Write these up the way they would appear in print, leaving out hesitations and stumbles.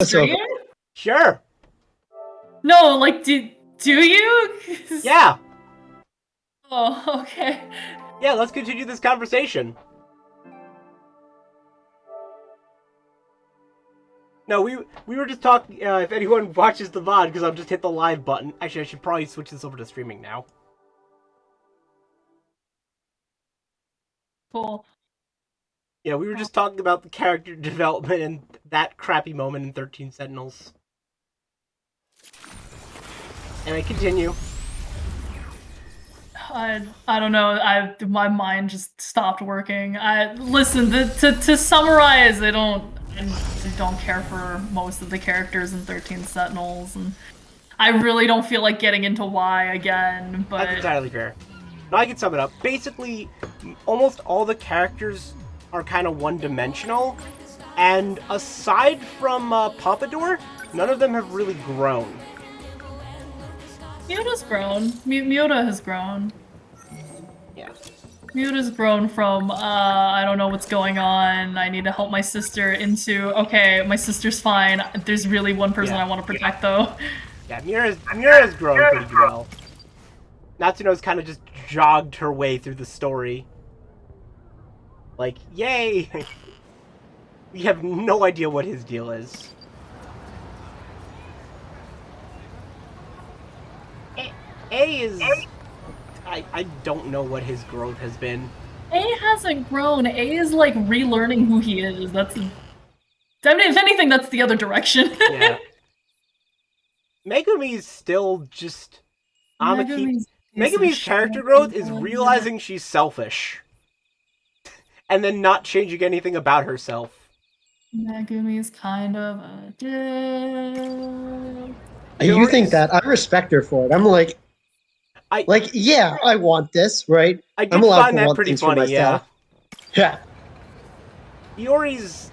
stream? Sure. No, like, do you? Yeah. Oh, okay. Yeah, let's continue this conversation. No, we were just talking, if anyone watches the VOD, because I'll just hit the live button. Actually, I should probably switch this over to streaming now. Cool. Yeah, we were just talking about the character development and that crappy moment in 13 Sentinels. And I continue. I don't know. My mind just stopped working. Listen. To summarize, I don't care for most of the characters in 13 Sentinels, and I really don't feel like getting into why again. But That's entirely fair. Now I can sum it up. Basically, almost all the characters are kind of one-dimensional, and aside from Pompadour, none of them have really grown. Muta's grown. Muta has grown. Yeah. Muta's grown from, I don't know what's going on, I need to help my sister, into, okay, my sister's fine, there's really one person I want to protect, though. Yeah, Mira's grown pretty well. Natsuno's kind of just jogged her way through the story. Like, yay! We have no idea what his deal is. A is... I don't know what his growth has been. A hasn't grown. A is, like, relearning who he is. That's... I mean, if anything, that's the other direction. Yeah. Megumi's still just... Megumi's character growth is realizing she's selfish. And then not changing anything about herself. Megumi's kind of a dick. You think that? I respect her for it. I'm like, yeah, I want this, right? I did find that pretty funny, yeah. Yeah. Iori's...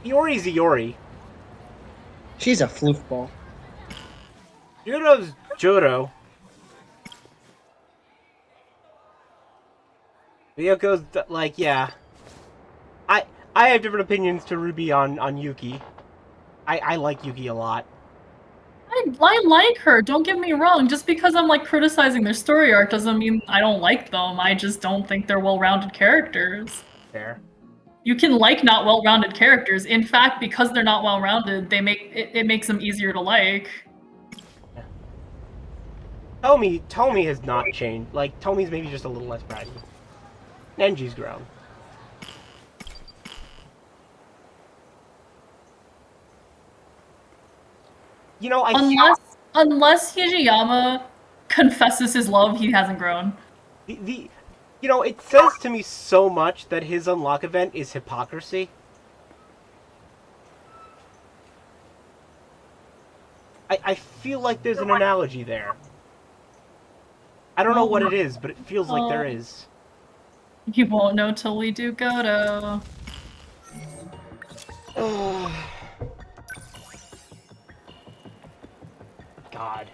Iori's Iori. She's a floofball. Judo's Judo. Ryoko's, like, yeah. I have different opinions to Ruby on Yuki. I like Yuki a lot. I like her, don't get me wrong. Just because I'm, like, criticizing their story arc doesn't mean I don't like them. I just don't think they're well-rounded characters. Fair. You can like not well-rounded characters. In fact, because they're not well-rounded, it makes them easier to like. Yeah. Tomi has not changed. Like, Tomi's maybe just a little less bratty. Nenji's grown. You know, unless Hijiyama confesses his love, he hasn't grown. You know, it says to me so much that his unlock event is hypocrisy. I feel like there's an analogy there. I don't know what it is, but it feels like there is. You won't know till we do Goto. God.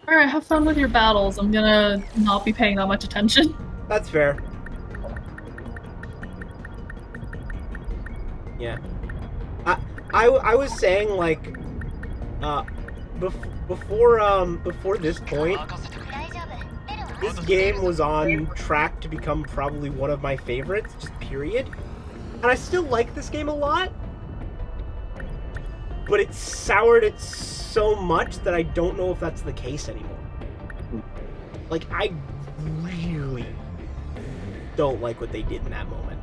Alright, have fun with your battles. I'm gonna not be paying that much attention. That's fair. Yeah. I was saying, like, before this point, this game was on track to become probably one of my favorites, just period. And I still like this game a lot, but it soured it so much that I don't know if that's the case anymore. Like, I really don't like what they did in that moment.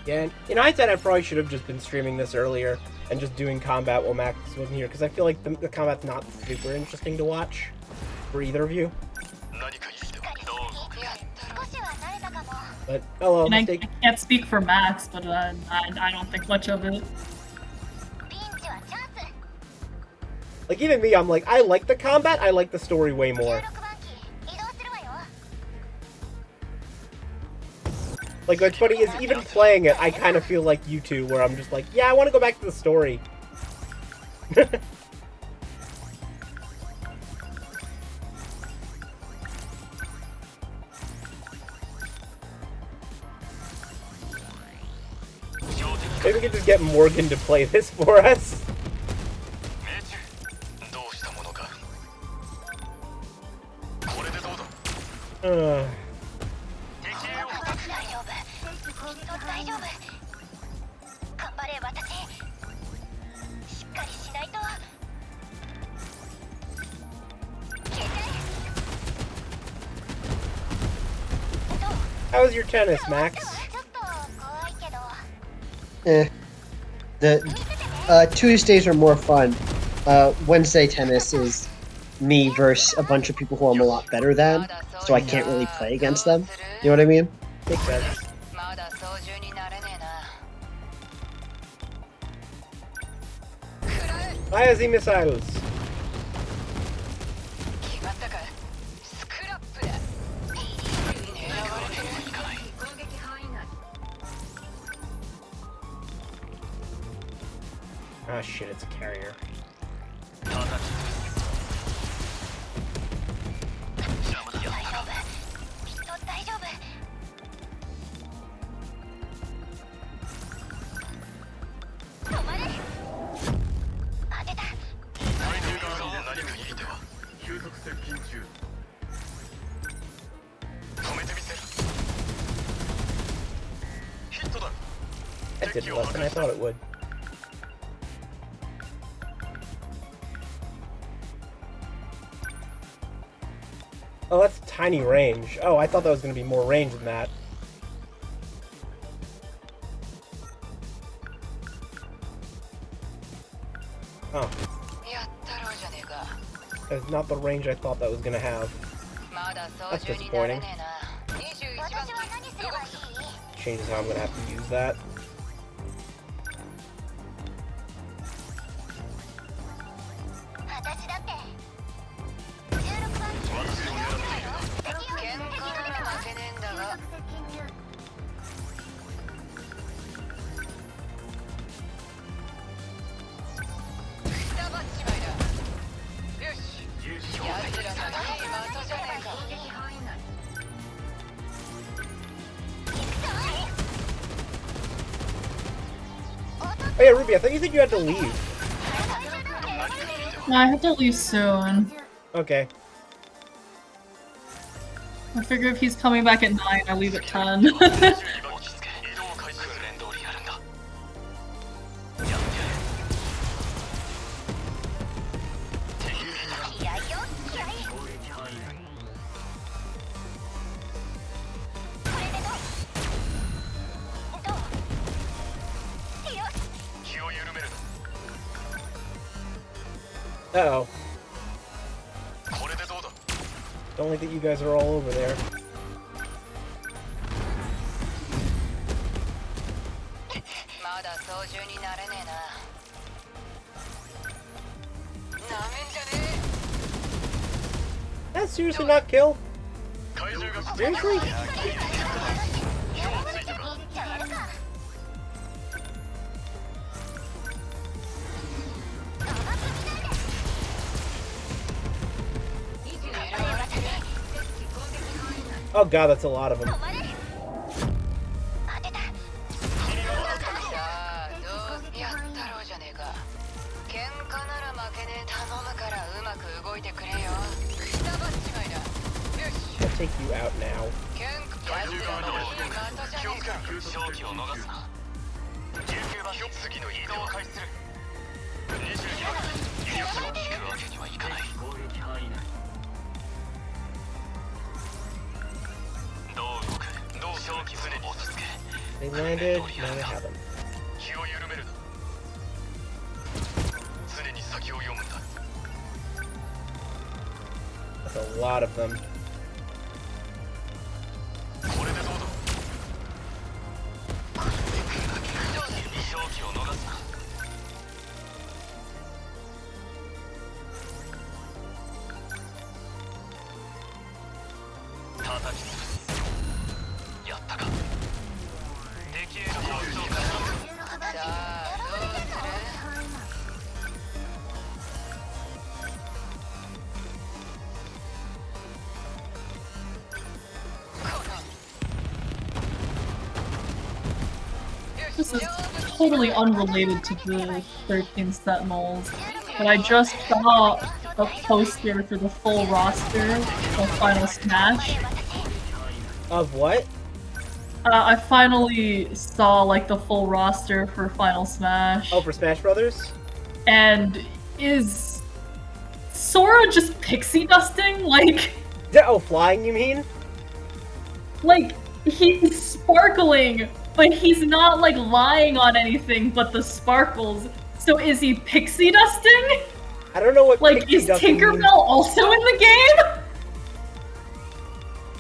Yeah, in hindsight, I probably should have just been streaming this earlier and just doing combat while Max wasn't here, because I feel like the combat's not super interesting to watch for either of you. But hello, And I mistake. can't speak for Max, but I don't think much of it. Like, even me, I'm like, I like the combat, I like the story way more. Like, what's funny is, even playing it, I kind of feel like you two, where I'm just like, yeah, I want to go back to the story. Maybe we could just get Morgan to play this for us. How was your tennis, Max? The Tuesdays are more fun. Wednesday tennis is me versus a bunch of people who I'm a lot better than, so I can't really play against them. You know what I mean? Makes sense. Fire the missiles. Ah, shit, it's a carrier. That did less than I thought it would. Oh, that's tiny range. Oh, I thought that was going to be more range than that. Oh. That's not the range I thought that was going to have. That's disappointing. Changes how I'm going to have to use that. Oh yeah, Ruby, I thought you said you had to leave. No, I have to leave soon. Okay. I figure if he's coming back at 9, I leave at 10. Uh-oh. Don't like that you guys are all over there. That's seriously not kill? Seriously? Oh god, that's a lot of them. I'll take you out now. They landed. No, they haven't. That's a lot of them. This is totally unrelated to the 13 Sentinels, but I just saw a poster for the full roster of Final Smash. Of what? I finally saw like the full roster for Final Smash. Oh, for Smash Brothers? And is Sora just pixie dusting? Like, Oh, flying, you mean? like he's sparkling, but he's not like lying on anything but the sparkles. So is he pixie dusting? I don't know what Like, pixie is dusting Tinkerbell means. also in the game?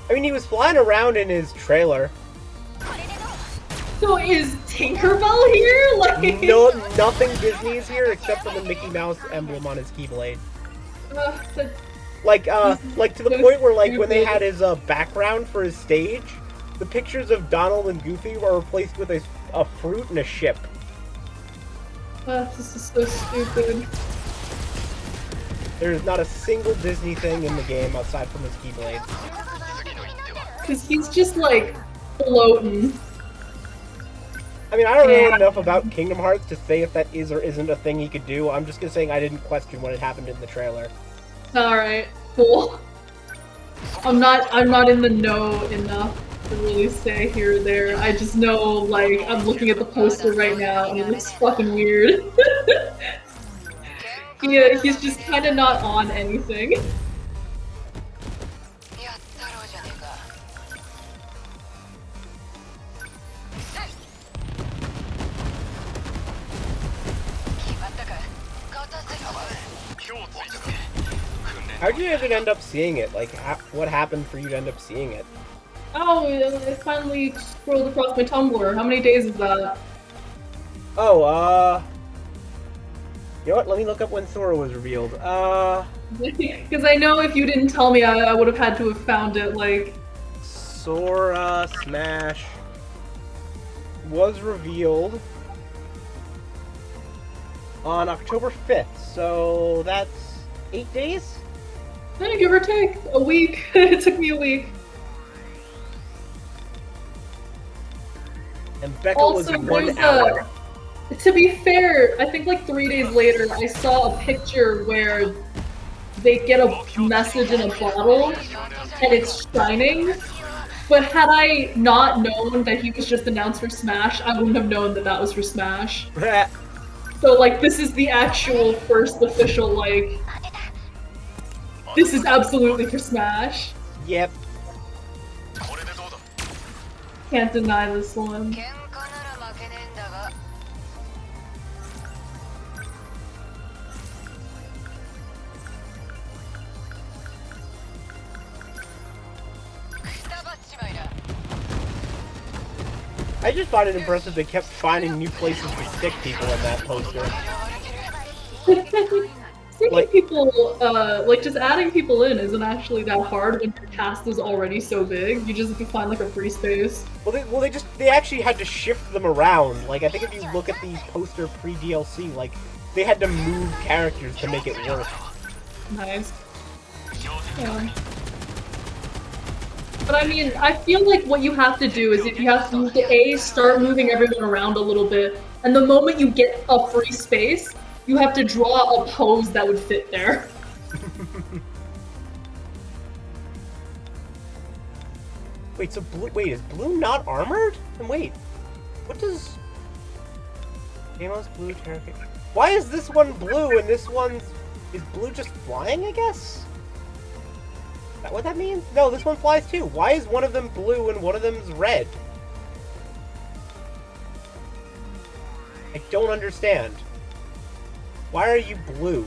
I mean, he was flying around in his trailer. So is Tinkerbell here? Like, No, nothing Disney is here except for the Mickey Mouse emblem on his Keyblade. but- Like to the point where, like, when they had his background for his stage, the pictures of Donald and Goofy were replaced with a fruit and a ship. this is so stupid. There's not a single Disney thing in the game outside from his Keyblade. Because he's just like floating. I mean, I don't know enough about Kingdom Hearts to say if that is or isn't a thing he could do. I'm just gonna say I didn't question when it happened in the trailer. Alright, cool. I'm not in the know enough to really say here or there. I just know, like, I'm looking at the poster right now and it looks fucking weird. Yeah, he's just kinda not on anything. How'd you even end up seeing it? Like, what happened for you to end up seeing it? Oh, I finally scrolled across my Tumblr. How many days is that? Oh, you know what? Let me look up when Sora was revealed. Because I know if you didn't tell me, I would have had to have found it, like... Sora Smash was revealed on October 5th, so that's 8 days? Give or take. A week. It took me a week. And Becca Also, was 1 there's hour. to be fair, I think like 3 days later, I saw a picture where they get a message in a bottle, and it's shining. But had I not known that he was just announced for Smash, I wouldn't have known that that was for Smash. So, like, this is the actual first official, like... This is absolutely for Smash. Yep. Can't deny this one. I just find it impressive they kept finding new places to stick people in that poster. Sticking Like- people, like just adding people in isn't actually that hard when your cast is already so big. You just have to find like a free space. Well, they actually had to shift them around. Like, I think if you look at the poster pre-DLC, like, they had to move characters to make it work. Nice. Yeah. But I mean, I feel like what you have to do is if you have to start moving everyone around a little bit, and the moment you get a free space, you have to draw a pose that would fit there. Wait, so is Blue not armored? And wait, what does... Amos, Blue, Terrific... Why is this one blue and this one's... Is Blue just flying, I guess? Is that what that means? No, this one flies too. Why is one of them blue and one of them's red? I don't understand. Why are you blue?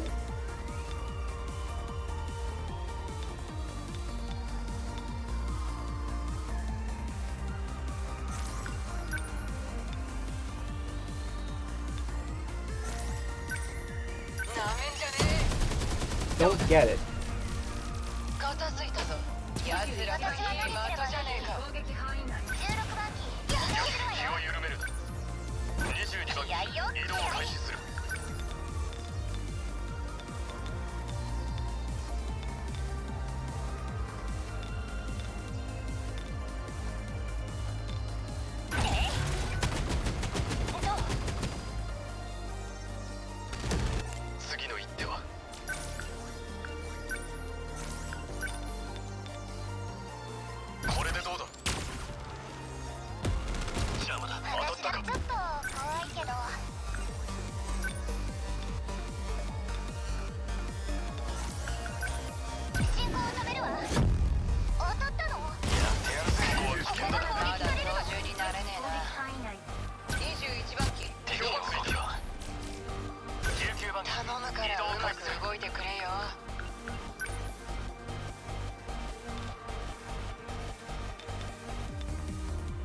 Don't get it.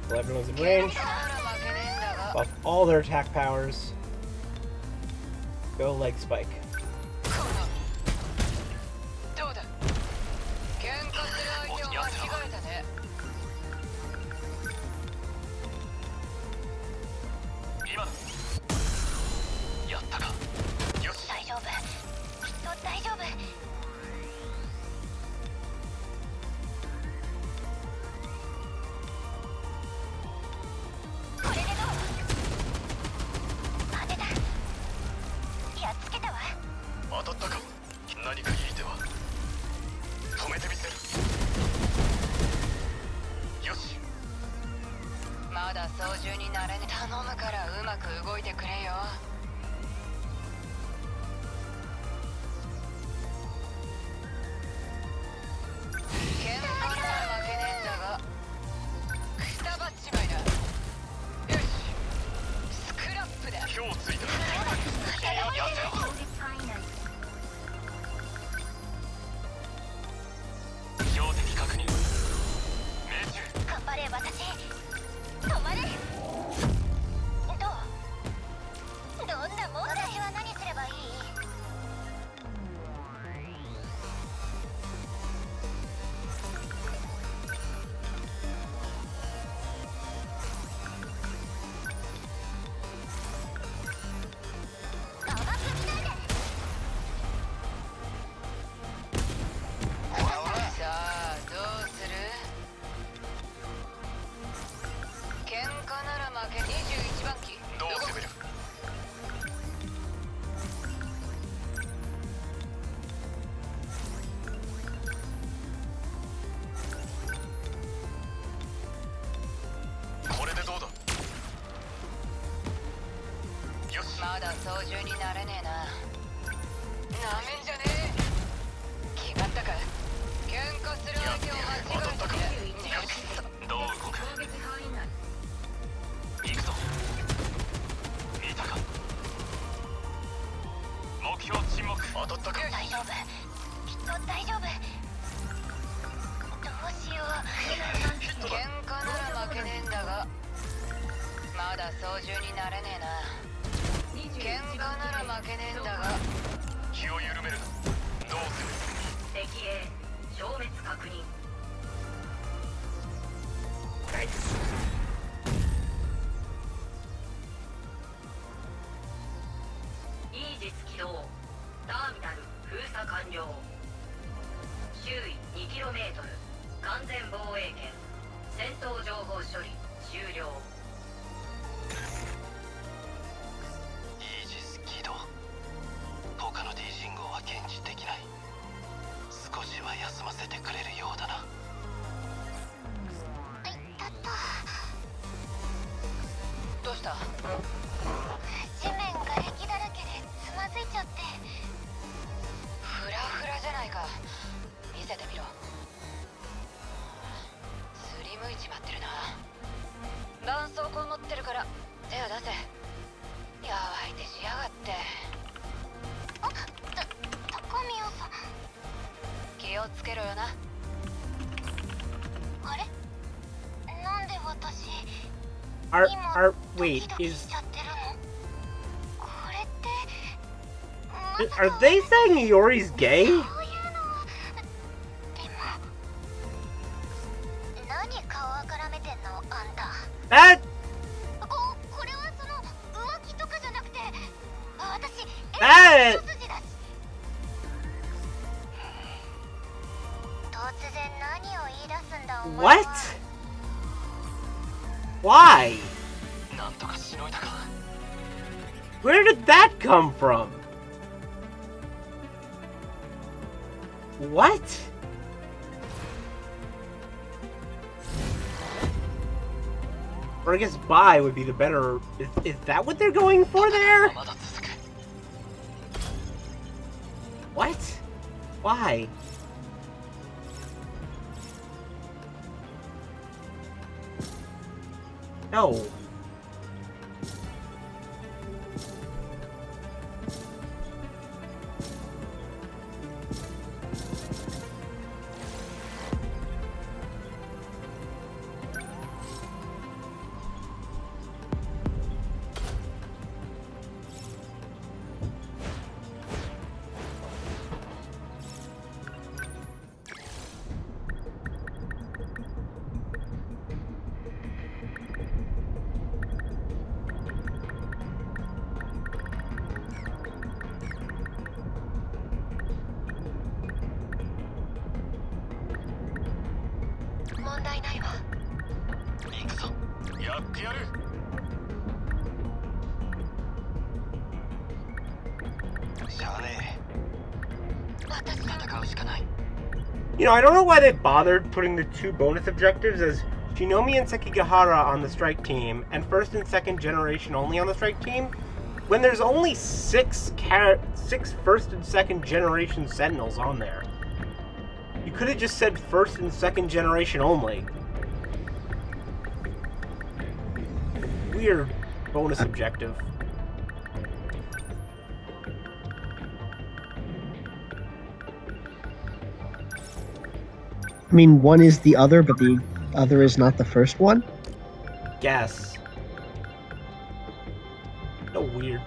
Well, everyone's in range. Buff all their attack powers. Go leg spike. Wait, are they saying Yori's gay? That... What? Why? Where did that come from? What? Or I guess bye would be the better... Is that what they're going for there? What? Why? No. You know, I don't know why they bothered putting the 2 bonus objectives as Shinomi and Sekigahara on the strike team, and first and second generation only on the strike team, when there's only 6 first and second generation Sentinels on there. You could have just said first and second generation only. Weird bonus objective. I mean, one is the other, but the other is not the first one? Guess. So weird.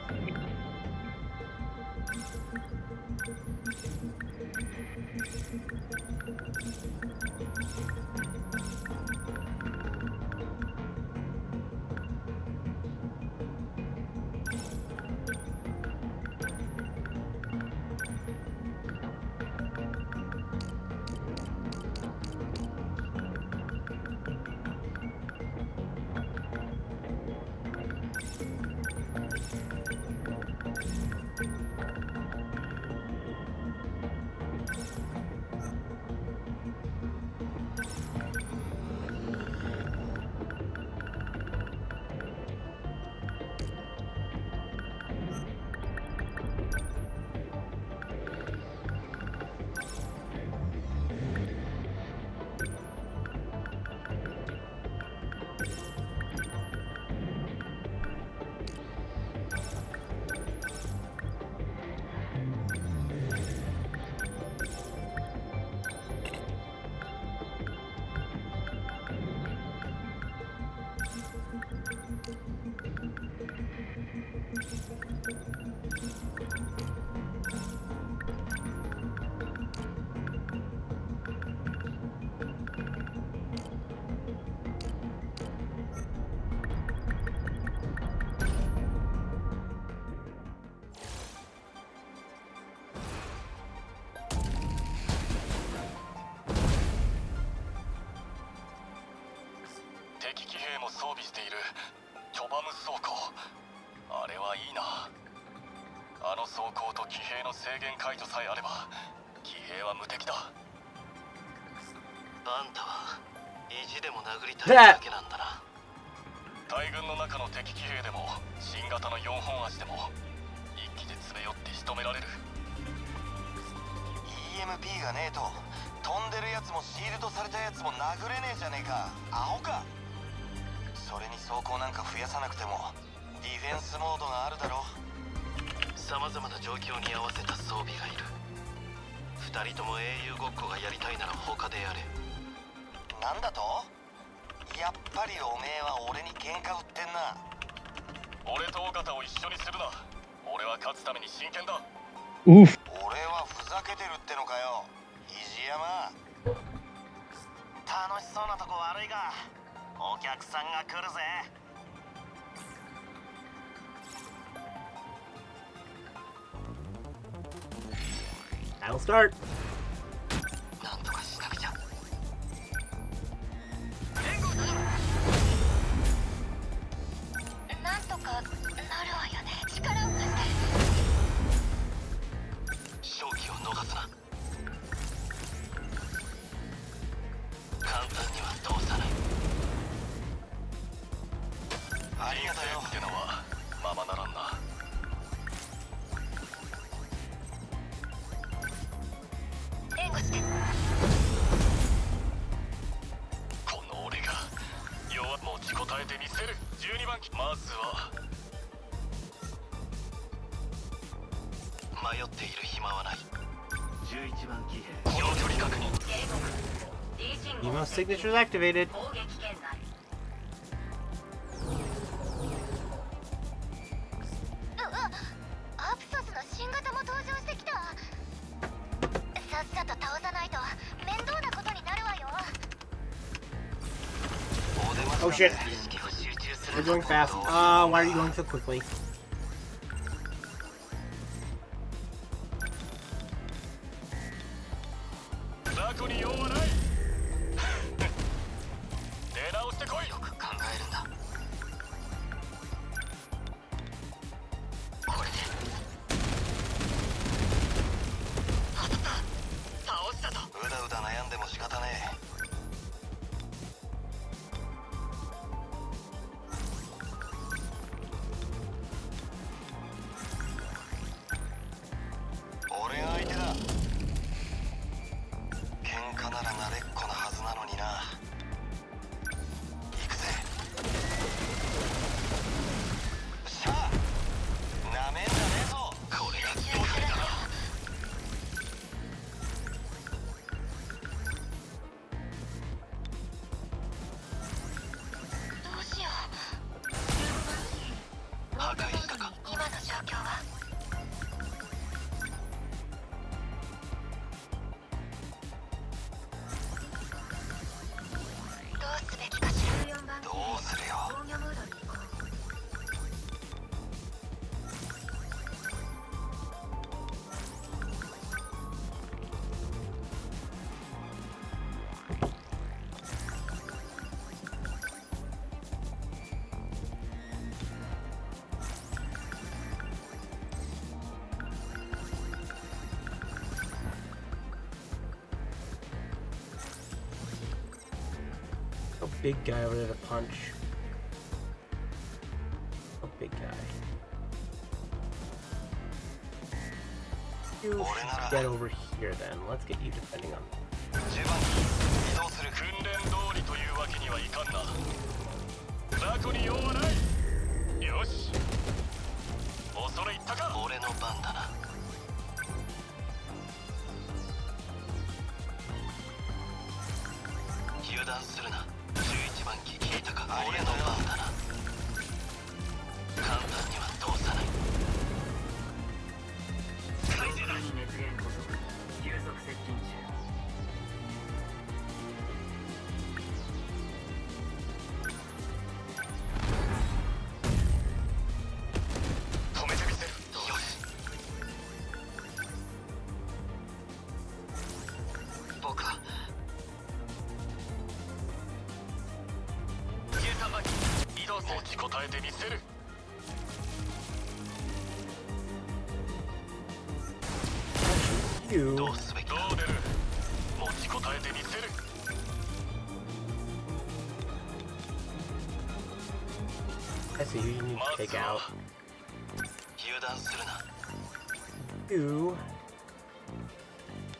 That... EMP がねえと飛んでるやつもシールドされたやつも殴れねえじゃねえか。アホか。それに装甲なんか増やさなくてもディフェンスモードがあるだろ。様々な状況に合わせた装備がいる。二人とも英雄ごっこがやりたいなら他でやれ。なんだと？やっぱりおめえは俺に喧嘩売ってんな。俺と尾形を一緒にするな。俺は勝つために真剣だ。Oof. 俺はふざけてるってのかよ、肘山。楽しそうなとこ悪いが、お客さんが来るぜ。I'll start. なんとかしなくちゃ。なんとかなるわよね。力を貸して。勝機を逃すな。簡単には通さない。ありがとよってのはままならんな。援護して。この俺が弱持ちこたえてみせる。12番機、まずは迷っている暇はない。11番機兵、この距離確認。 Emo signatures activated. 攻撃圏内。アプソスの新型も登場してきた。さっさと倒さないと面倒なことになるわよ。 Oh shit. We're going fast. Why are you going so quickly? A big guy over there to punch. A big guy. You should get over here then. Let's get you defending on. 10番機、移動する。訓練通りというわけにはいかんな。雑魚に用はない。よし、恐れ入ったか。俺の番だな。油断するな。11番機、聞いたか。俺の番だな。簡単には通さない。快晴だ。熱源不足、急速接近中。止めてみせる。よし。僕は13番機、移動する。持ちこたえてみせる。You. どうすべきだ。どう出る。持ちこたえてみせる。I see who you need to take out. 油断するな。 You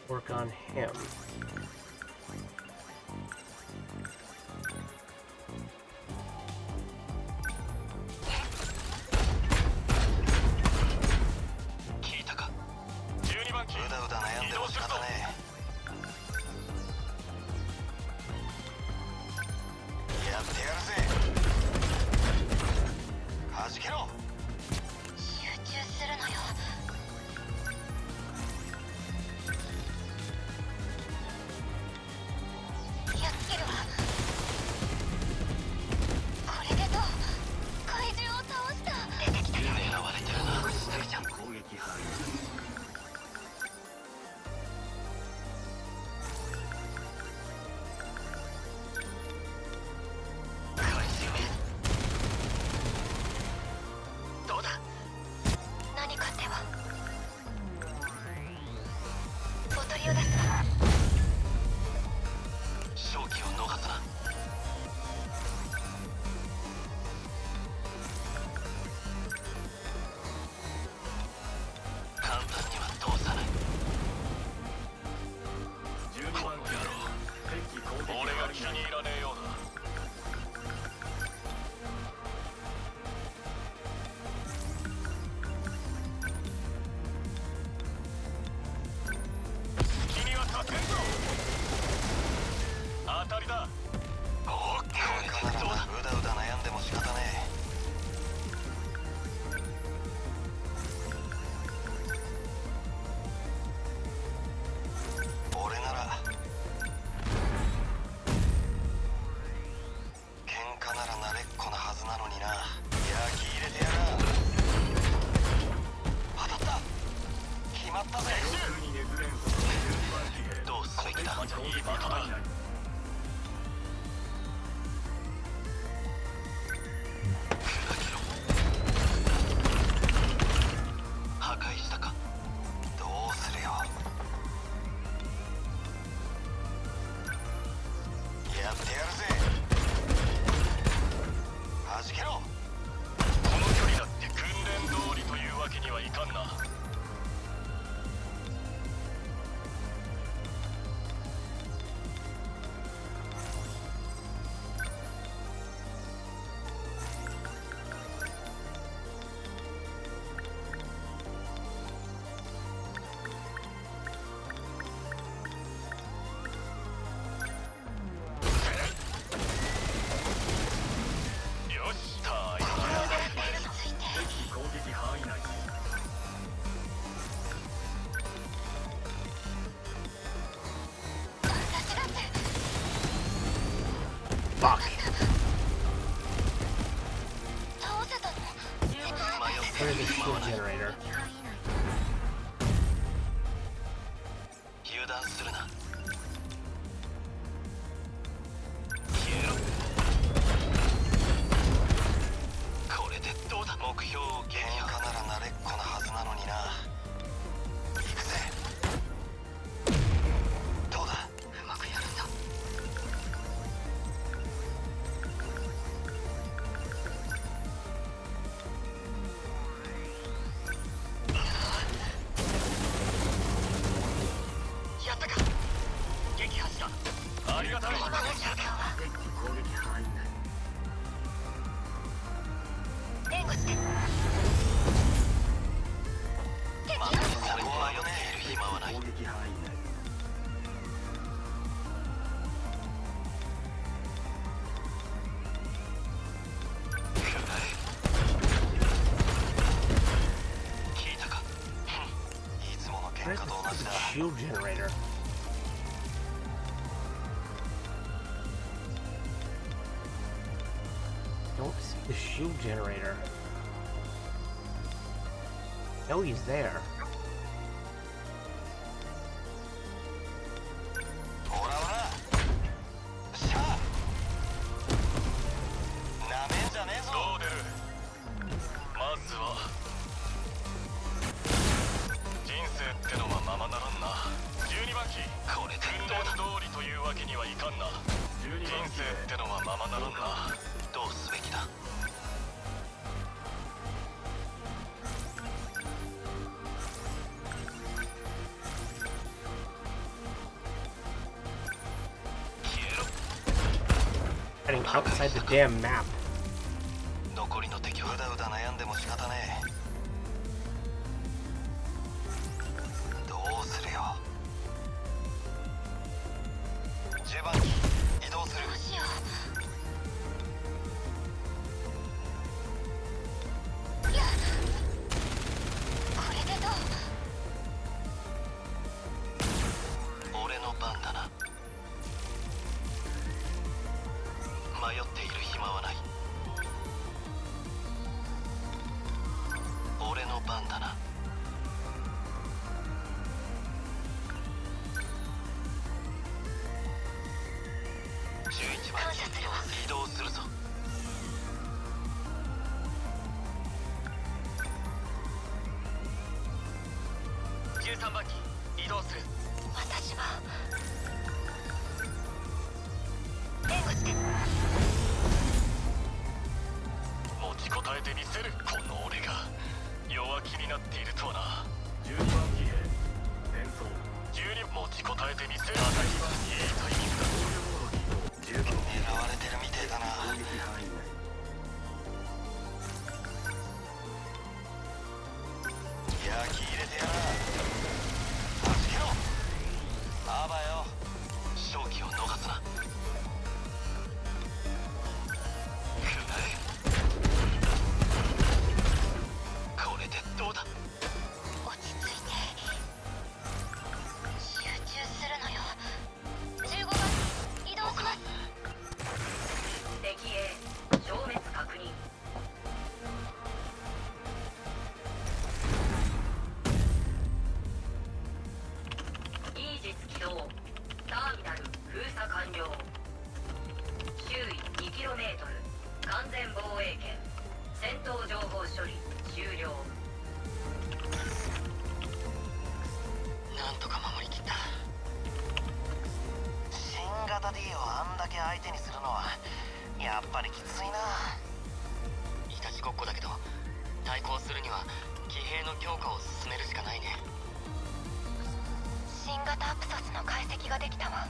work on him. も仕方ねえ。やってやるぜ。弾けろ。集中するのよ。やっつけるわ。これでどう？怪獣を倒した。出てきたよ。狙われてるな。ちゃん攻撃範囲どうだ。何かっては。おとりを出すわ。勝機を逃すな。簡単には通さない。12番機敵機攻撃俺が気に入らねえようだ。君は勝てんぞ。当たりだ。オッケー。どうだ。うだうだ悩んでも仕方ねえ。俺なら喧嘩なら慣れっこなはずなのにな。焼き入れてやら。当たった。決まったぜ。空に熱連装12番機兵どうすべきだ。攻撃いいバカ範囲内だ。破壊したか。どうするよ。やってやるぜ。弾けろ。この距離だって訓練通りというわけにはいかんな。よし、タイ敵機攻撃範囲内Fuck. 倒せたの？ Where's the shield generator? 油断するな。消えろ。これでどうだ。目標を撃破なら慣れっこなはずなのにな。行くぜ。どうだ。うまくやるんだ。やったか。撃破した。ありがたい。今の状況は敵機攻撃範囲内援護して。敵よ。まあ、それを迷っている暇はない。攻撃範囲内聞いたか。いつもの喧 Where's 嘩 the と同じだ。 shield generator? Don't see the shield generator. No, he's there. ほらほら。しゃあ。なめんじゃねえぞ。どう出る。まずは人生ってのはままならんな。12番機。これで訓練通りというわけにはいかんな。 12人番機生ってのはままならんな。どうすべきだ。消えろ。 Heading outside the damn map. 残りの敵はうだうだ悩んでも仕方ねえ。どうするよ。分だな。迷っている暇はない。俺の番だな。11番機移動するぞ。13番機移動する。私は援護して。持ちこたえてみせる。この俺が弱気になっているとはな。12番騎兵転送。12持ちこたえてみせる。あたりはいいタイミングだ。10番狙われてるみてえだな。攻撃範囲内。焼き入れてやら。助けろ。あばよ。勝機を逃すな。くらえ。これでどうだ。落ち着いて集中するのよ。15番移動します。敵 A 消滅確認。イージス起動。ターミナル封鎖完了。周囲 2km 完全防衛圏。戦闘情報処理終了。なんとか守りきった。新型 D をあんだけ相手にするのはやっぱりきついな。いたちごっこだけど対抗するには騎兵の強化を進めるしかないね。新型アプソスの解析ができたわ。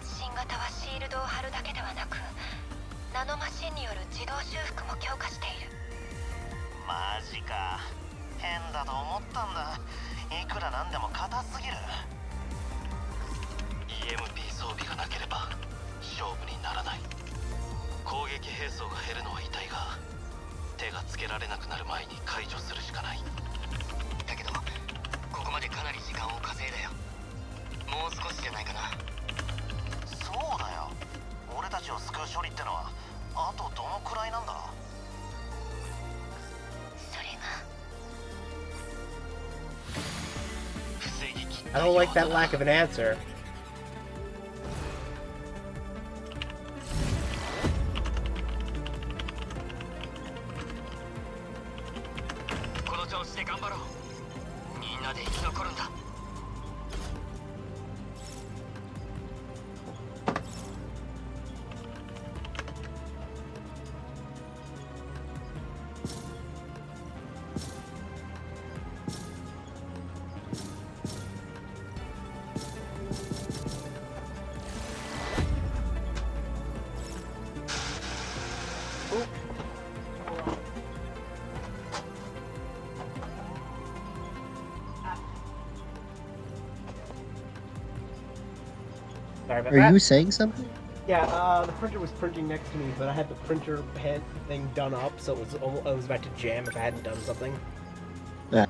新型はシールドを貼るだけではなく、ナノマシンによる自動修復も強化している。マジか。変だと思ったんだ。いくらなんでも硬すぎる。 EMP 装備がなければ勝負にならない。攻撃兵装が減るのは痛いが、手がつけられなくなる前に解除するしかない。だけどここまでかなり時間を稼いだよ。もう少しじゃないかな。そうだよ。俺たちを救う処理ってのはあとどのくらいなんだ。それが I don't like that lack of an answer. この調子で頑張ろう。みんなで生き残るんだ。Sorry about Are that. you saying something? Yeah, the printer was printing next to me, but I had the printer head thing done up, so it was about to jam if I hadn't done something. Yeah.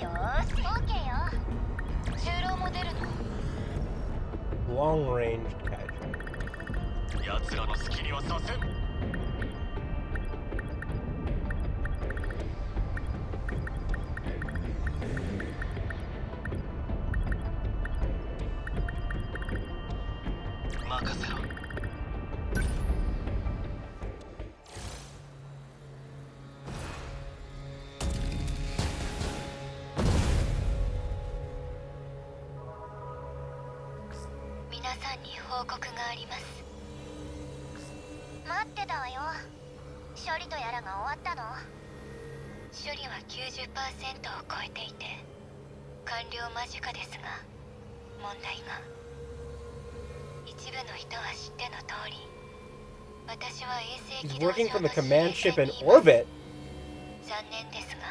よーし OK よ。就労も出るの。 Long range casual. 奴らの好きにはさせん。任せろ。皆さんに報告があります。待ってたわよ。処理とやらが終わったの？処理は 90% を超えていて完了間近ですが、問題が。一部の人は知っての通り、私は衛星 He's 軌道 working 上 from の the 司令 command 線 ship in にいます。 orbit. 残念ですが、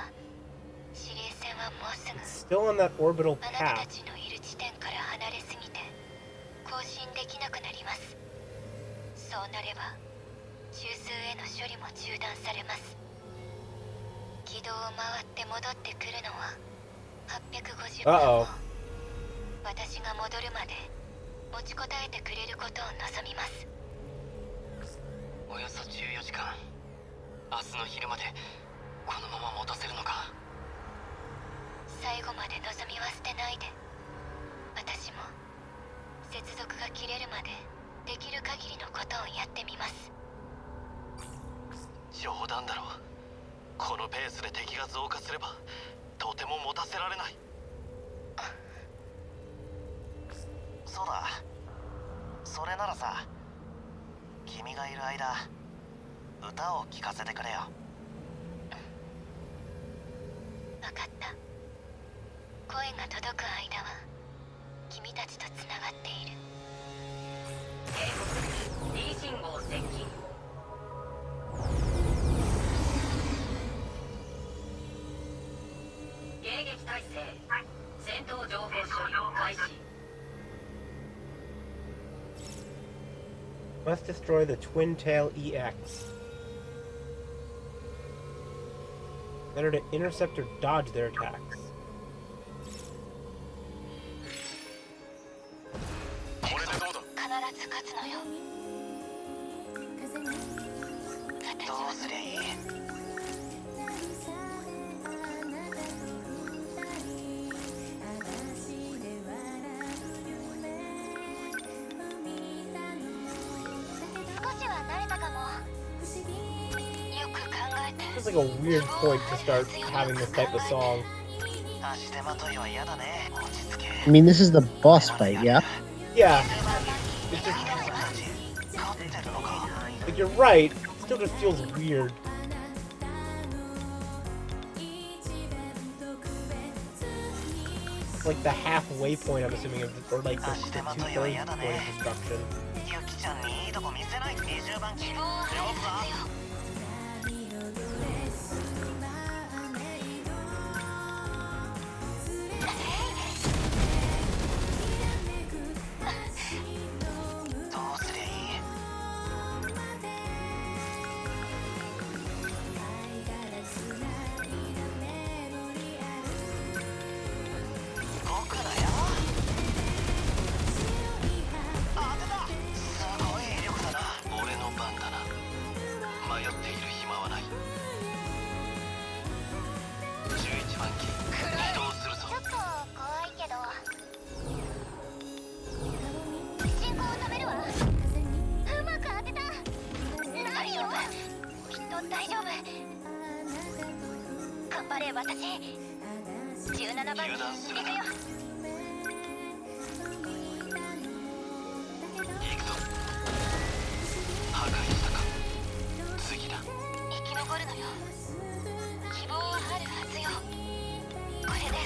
司令線はもうすぐ Still on that orbital あなたた path. ちのいる地点から離れすぎて更新できなくなります。そうなれば中枢への処理も中断されます。軌道を回って戻ってくるのは850分後。私が戻るまで持ちこたえてくれることを望みます。およそ14時間。明日の昼までこのまま持たせるのか。最後まで望みは捨てないで。私も接続が切れるまでできる限りのことをやってみます。冗談だろう。このペースで敵が増加すればとても持たせられない。そうだ、それならさ、君がいる間歌を聴かせてくれよ。分かった。声が届く間は君たちとつながっている。警告 D 信号接近。迎撃態勢。戦闘情報処理開始。 Must destroy the Twin Tail EX. Better to intercept or dodge their attacks. これでどうだ。必ず勝つのよ。どうすりゃいい。少しは慣れたかも。よく考えて。 It's like a weird point to start having this type of song. 足手まといは嫌だね。落ち着け。 I mean, this is the boss fight, yeah? Yeah. It's just, 勝ってるのか。 like, you're right. It still just feels weird. It's like the halfway point, I'm assuming, or like the 足手まとい 2/3 は point 嫌だ of ね。 destruction. ゆきちゃんにいいとこ見せない。20番機。希望を晴れるはずよ。 どうすりゃいい。僕だよ。当てた。すごい威力だな。俺の番だな。迷っている暇はない。11番機移動するぞ。ちょっと怖いけど。進行を止めるわ。うまく当てた。何よ。きっと大丈夫。頑張れ私。17番に行くよ。行くぞ。破壊したか。次だ。生き残るのよ。希望はあるはずよ。これで。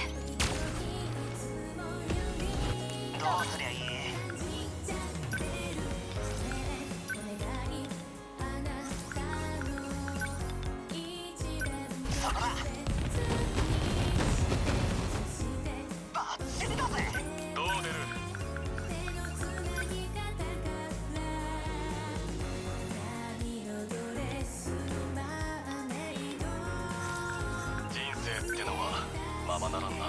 どうすりゃいい。そこだ。バッチリだぜ。どう出る。人生ってのはままならんな。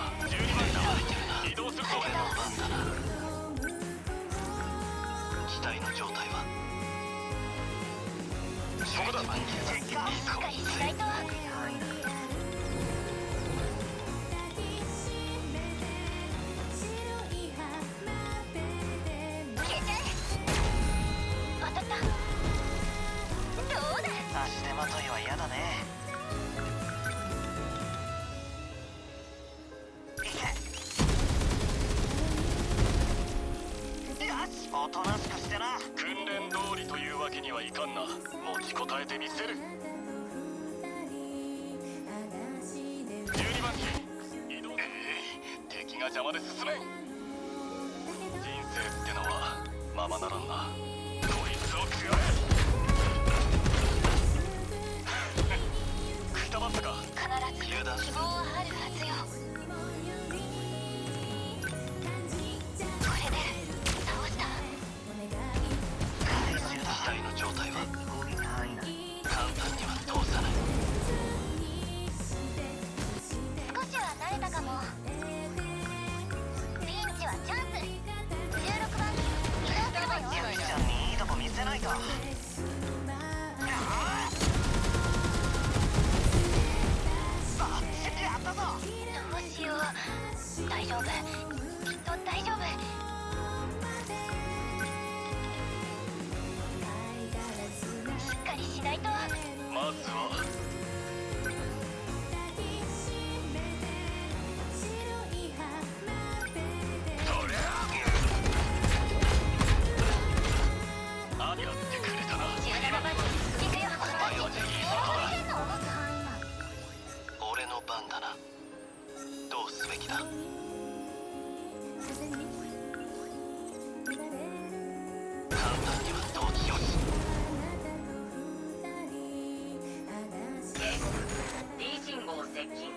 状態はそこだ。しっかりしないと。消えちゃえ。当たった。どうだ。足手まといは嫌だね。おとなしくしてな。訓練通りというわけにはいかんな。持ちこたえてみせる。12番機移動。敵が邪魔で進めん。人生ってのはままならんな。こいつを食らえ。くたばったか。必ず希望はあるはずよ。これで倒した。機体の状態は簡単には通さない。少しは慣れたかも。ピンチはチャンス。16番機移動するわよ。ゆきちゃんにいいとこ見せないと。やったぞ。どうしよう。大丈夫。きっと大丈夫。しっかりしないと。まずはそりゃあやってくれたな。17番機行くよ。前はね変な重さ。俺の番だな。どうすべきだ。簡単には統治よし。警告 D 信号接近。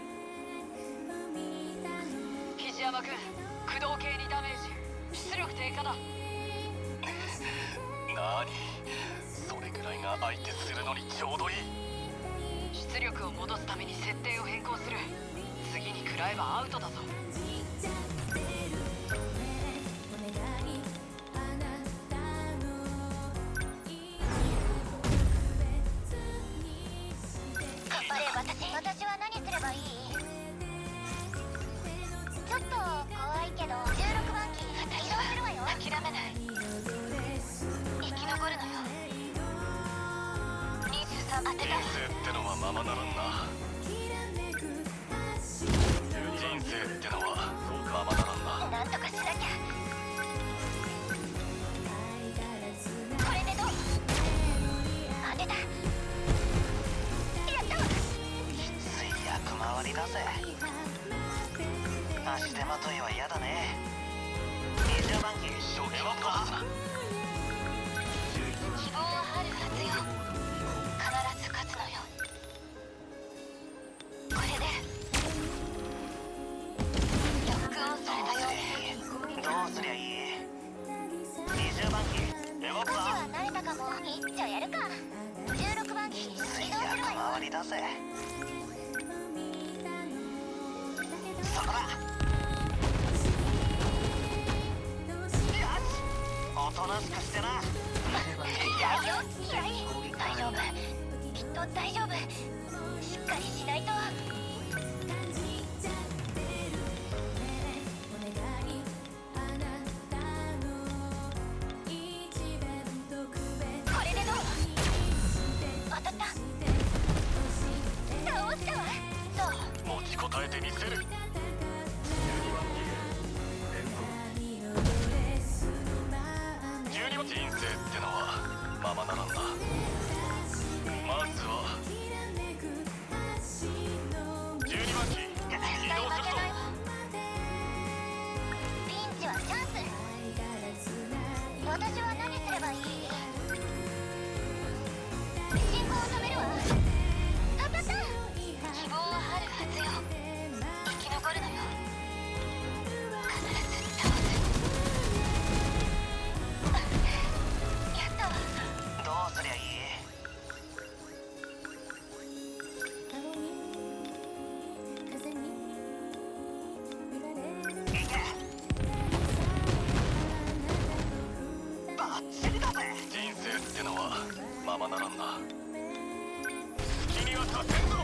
肘山君、駆動系にダメージ、出力低下だ。なに、それぐらいが相手するのにちょうどいい。出力を戻すために設定を変更する。次に食らえばアウトだぞ。頑張れ。私は何すればいい？ちょっと怖いけど16番機移動するわよ。諦めない。生き残るのよ。23当てた。人生ってのはままならんな。人生ってのはままならんな。なんとかしなきゃ。これでどう？当てた。やったわ。きつい役回りだぜ。足手まといは嫌だね。20番機初期は壊すな。希望はあるはずよ。必ず勝つのよ。これでロックオンされたよ。どうすりゃいい。20番機動く少しはわ。慣れたかも。一丁やるか。16番機移動する役わよ。回りだぜ。そこだ。おとなしくしてな。嫌いよ。嫌い。大丈夫。きっと大丈夫。しっかりしないと。これでどう？当たった。倒したわ。そう。持ちこたえてみせる。12番人生ってのはままならんな。まずはならんな。君はさせんぞ。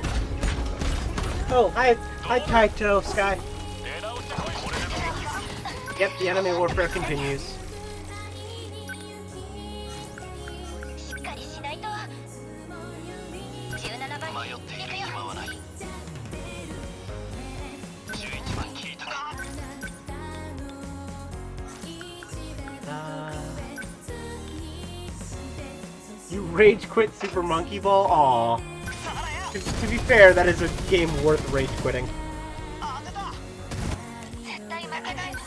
Oh, hi, Kaito, Sky. 出直してこい。これでどう？ Yep, the enemy warfare continues. しっかりしないと。17番迷っている暇はない。11番聞いたか。 You rage quit Super Monkey Ball? Aw. To be fair, that is a game worth rage quitting. 絶対負けないわ。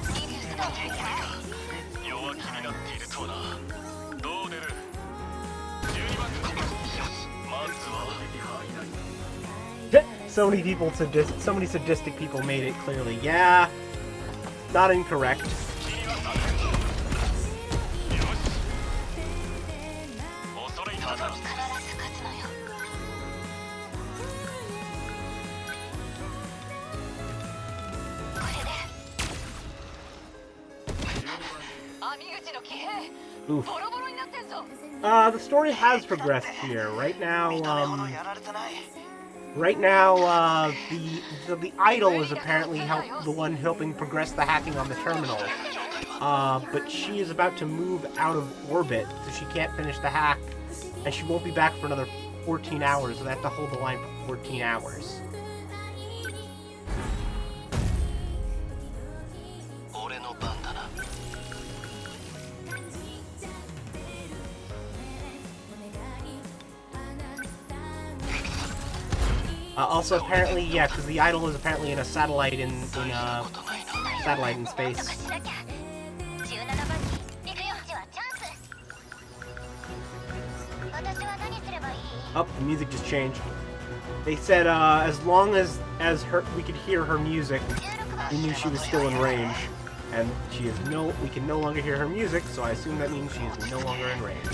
20番弱気になっているとはな。どう出る？12番か。まずは So many people so many sadistic people made it clearly. Yeah, not incorrect. 君はさせんぞ。よし。恐れただろ。必ず勝つのよ。これで網口の騎兵 Oof. ボロボロになってんぞ。 The story has progressed here. Right now, 見た目ほどやられてない。 the idol is apparently the one helping progress the hacking on the terminal. But she is about to move out of orbit, so she can't finish the hack, and she won't be back for another 14 hours, so they have to hold the line for 14 hours. 俺の番だな。 Also, apparently, yeah, because the idol is apparently in a satellite in satellite in space. しなきゃ。17番機行くよ。じゃあチャンス。私は何すればいい？ Oh, the music just changed. They said as long as we could hear her music, we knew she was still in range. And we can no longer hear her music, so I assume that means she is no longer in range.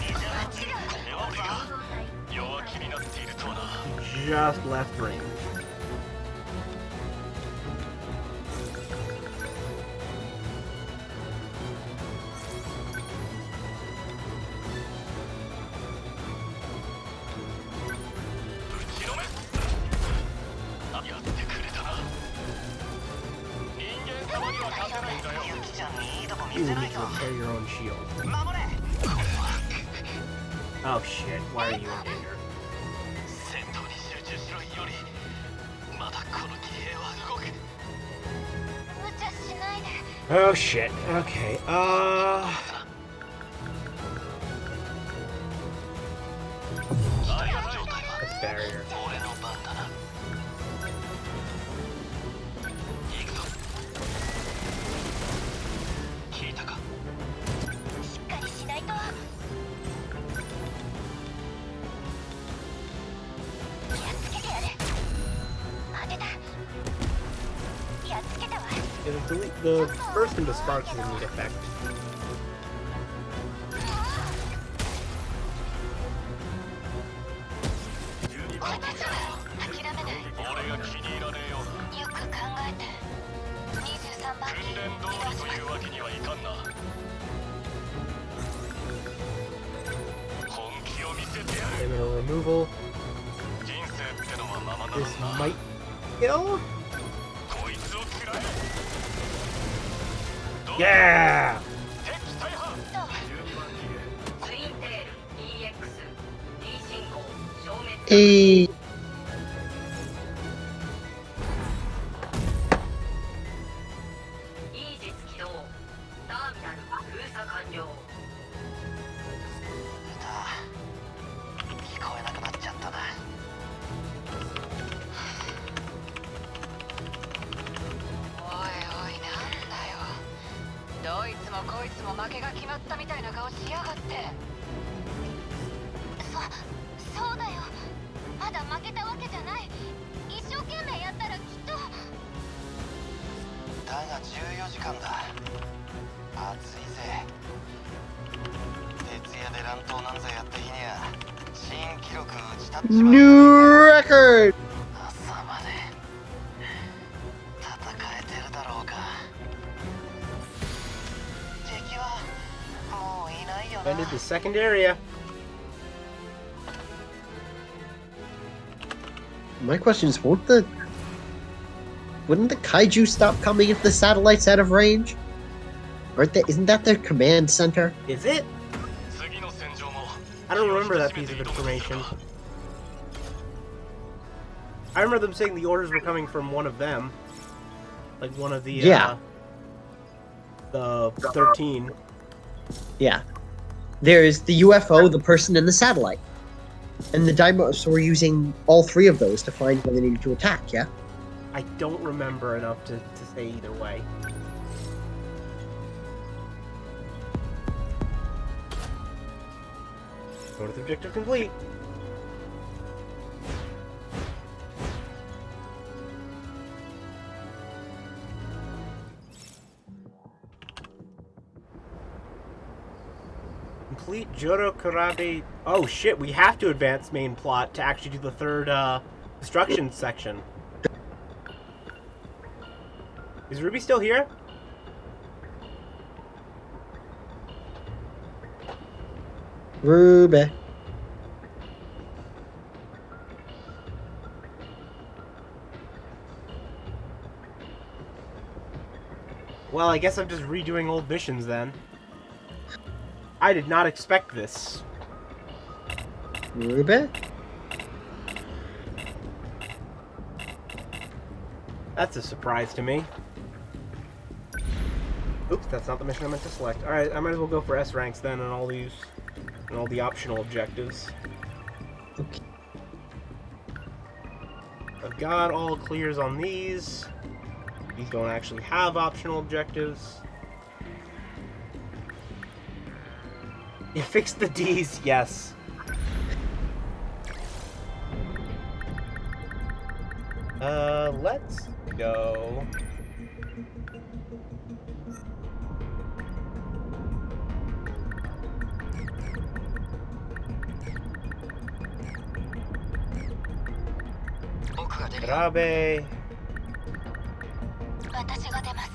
弱気になっているとはな。 Just left range. You need to repair your own shield. Oh shit, why are you in danger? 戦闘に集中しろより。まだこの騎兵は動く。無茶しないで。 Oh shit, okay, That's barrier. 俺の番だな。行くぞ。聞いたか。しっかりしないと。やっつけてやる。当てた。やっつけたわ。 Yeah, the burst into sparks is a neat effect. 俺たちは諦めない。俺が気に入らねえような。よく考えて。23番機訓練通りというわけにはいかんな。本気を見せてやる。 Criminal removal. 人生ってのはままなら This んな。 might kill? こいつを食らえ。 Yeah! 敵大破。ツインテール EX D 信号消滅。えー、イージス起動。ターミナル封鎖完了。聞こえなくなっちゃったな。おいおいなんだよ。どいつもこいつも負けが決まったみたいな顔しやがって。そうだよ。まだ負けたわけじゃない。一生懸命やったらきっと。だが14時間だ。暑いぜ。徹夜で乱闘なんざやった日には新記録打ち立っちまう。 New record! 朝まで戦えてるだろうか。敵 Defended the second area. My question is, wouldn't the kaiju stop coming if the satellite's out of range? Isn't that their command center? Is it? I don't remember that piece of information. I remember them saying the orders were coming from one of them. Like one of the, the 13. Yeah. There's the UFO, the person, and the satellite. And the Daimos were using all three of those to find where they needed to attack, yeah? I don't remember enough to say either way. Fourth objective complete. Complete Joro Karabe. Oh shit, we have to advance main plot to actually do the third destruction section. Is Ruby still here? Ruby. Well, I guess I'm just redoing old missions then. I did not expect this. Ruby? That's a surprise to me. Oops, that's not the mission I meant to select. Alright, I might as well go for S ranks then and all these and all the optional objectives. Okay. I've got all clears on these. These don't actually have optional objectives. You fixed the D's, yes. Let's go. Karabe. 私が出ます。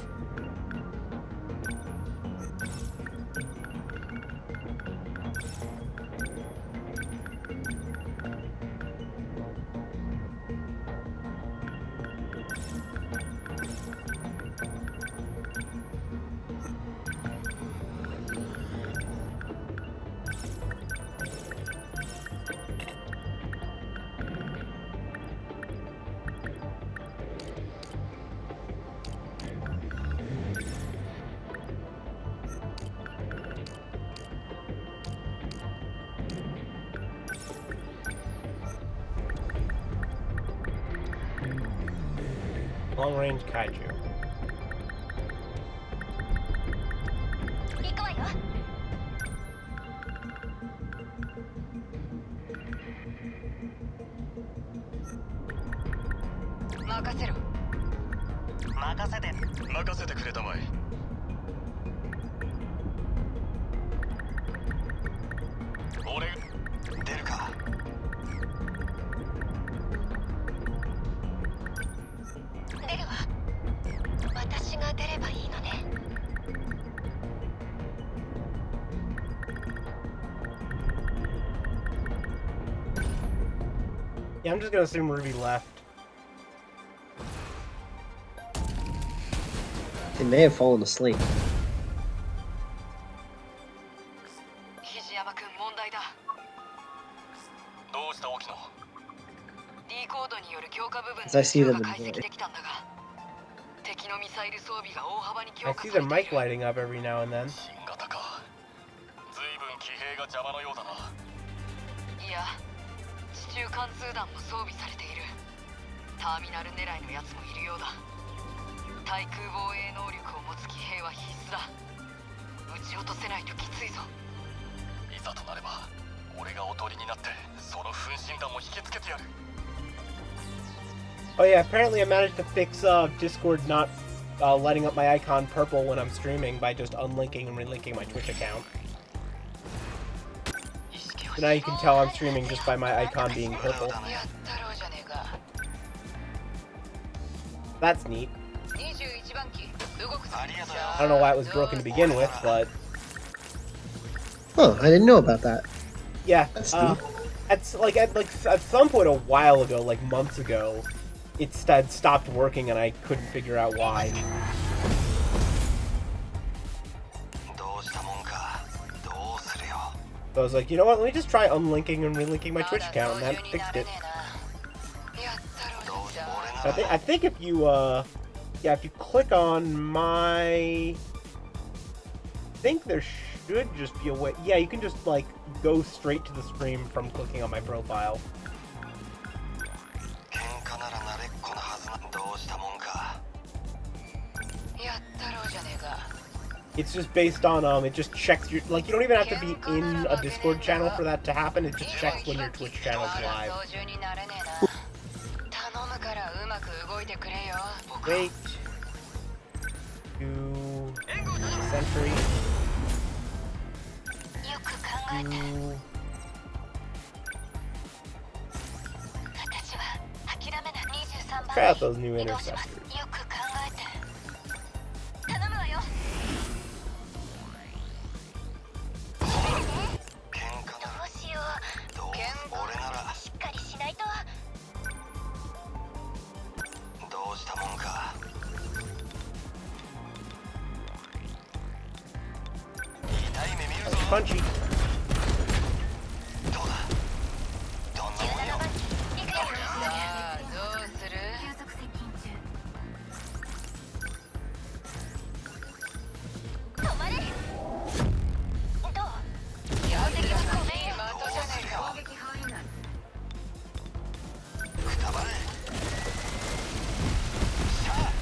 Long range kaiju. 行くわよ。任せろ。任せてくれたまえ。俺出るか。出るわ。私が出ればいいのね。Yeah, I'm just gonna assume Ruby left. They may have fallen asleep. 肘山君問題だ。どうした沖野。 D コードによる強化部分 As I see の them が解 in 析できたんだが、敵のミサイル装備が大幅に I 強化 see さ their れてい mic る。 lighting up every now and then. 新型か。随分騎兵が邪魔のようだな。いや、地中貫通弾も装備されている。ターミナル狙いのやつもいるようだ。対空防衛能力を持つ騎兵は必須だ。撃ち落とせないときついぞ。いざとなれば、俺がおとりになってその分身弾も引きつけてやる。 Oh yeah, apparently I managed to fix Discord not lighting up my icon purple when I'm streaming by just unlinking and relinking my Twitch account. So now you can tell I'm streaming just by my icon being purple. やったろうじゃねえか。 That's neat. 21番機動くぞ。 I don't know why it was broken to begin with, but Oh, I didn't know about that. Yeah, That's neat. at some point a while ago, like months ago, it stopped working, and I couldn't figure out why. どうしたもんかどうするよ So I was like, you know what? Let me just try unlinking and relinking my Twitch account, and that fixed it. どうして俺なら I think if you if you click on my, I think there should just be a way. Yeah, you can just like go straight to the stream from clicking on my profile. 喧嘩なら慣れっこなはずなどうしたもんかやったろうじゃねえか It's just based on it just checks your, like, you don't even have to be in a Discord channel for that to happen. It just checks when your Twitch channel is live. 操縦になれねえな頼むからうまく動いてくれよ Wait. To Sentry. よく考えて To 私は諦めない23 try 番 out those new 移動します interceptors. よく考えて頼むわよ喧嘩ならどうしようどう俺ならしっかりしないとどうしたもんか痛い目見るぞ Punchy. どうだどんなもんよ17番機行くよさあどうする急速接近中止まれどうやってきたごめんよ的じゃねえか攻撃範囲内くたばれさあ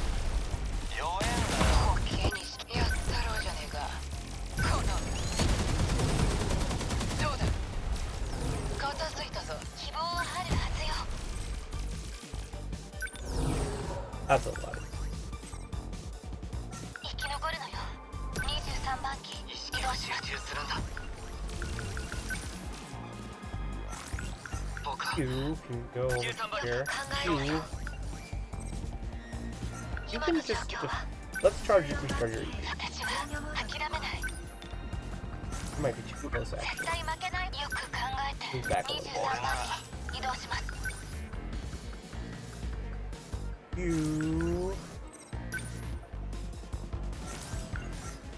弱えんだよオッケーにしやったろうじゃねえかこのどうだ片付いたぞ希望はあるはずよ That's a lot. 生き残るのよ23番機意識を集中するんだ僕は You can go over here. 考えろ You, よ you 今 can の状 just, 況は let's charge it, recharge your EP. 私は諦めない You might be too close, 絶 actually. 対負けないよく考えて Move back a little. 23番機移動します You,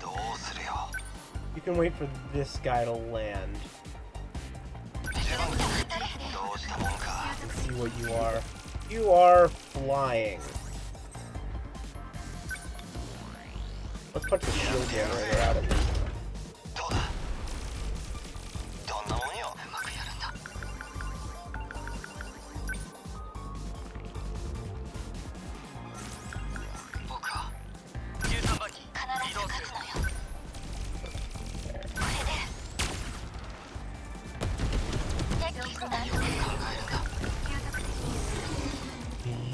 どうするよ you can wait for this guy to land どうしたもんか and see what you are. You are flying. Let's punch the shield generator out of it. どうだどんなもんようまくやるんだ僕は13番機必ず勝つのよこれで敵機なんよく考えるんだ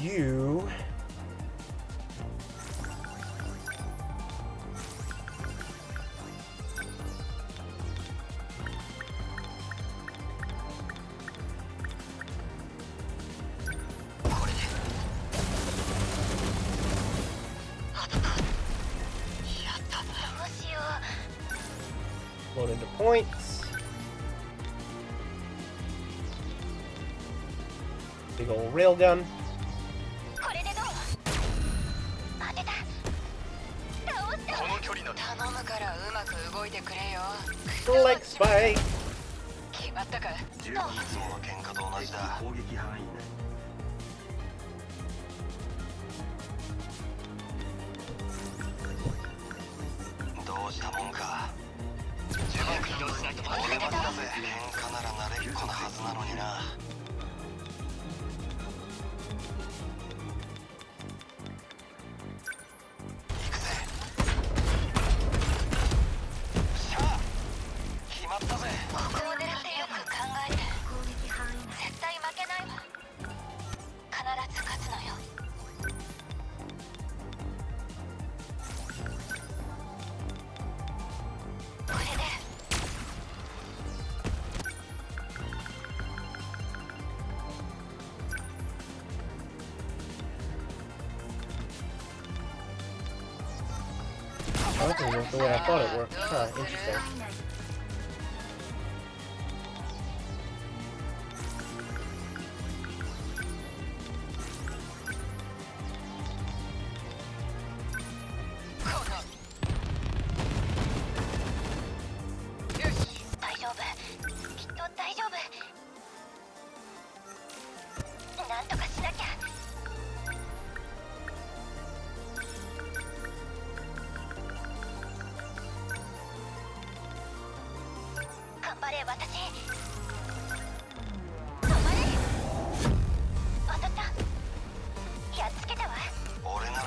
You, これで当たったやったどうしよ load into points. Big old railgun. うこれでどう当てた倒したこの距離の頼むからうまく動いてくれよ Leg spike. 決まったかいつもの喧嘩と同じだ攻撃範囲どうしたもんか10番機移動しないと俺までだぜ喧嘩なら慣れっこなはずなのにな行くぜしゃあ決まったぜここを狙ってよく考えて絶対負けないわ必ず勝つのよこれで Oh, that didn't work the way I thought it worked. Huh, interesting. れ私止まれ当たったやっつけたわ俺なら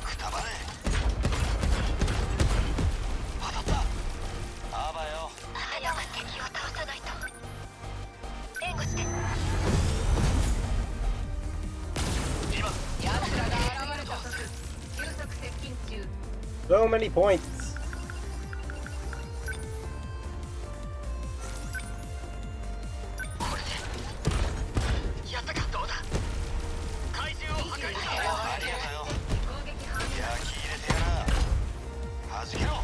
くたばれ当たったあばよ早く敵を倒さないと援護して So many points. やったかどうだ怪獣を破壊しありがとよ焼き入れてやらはじけろや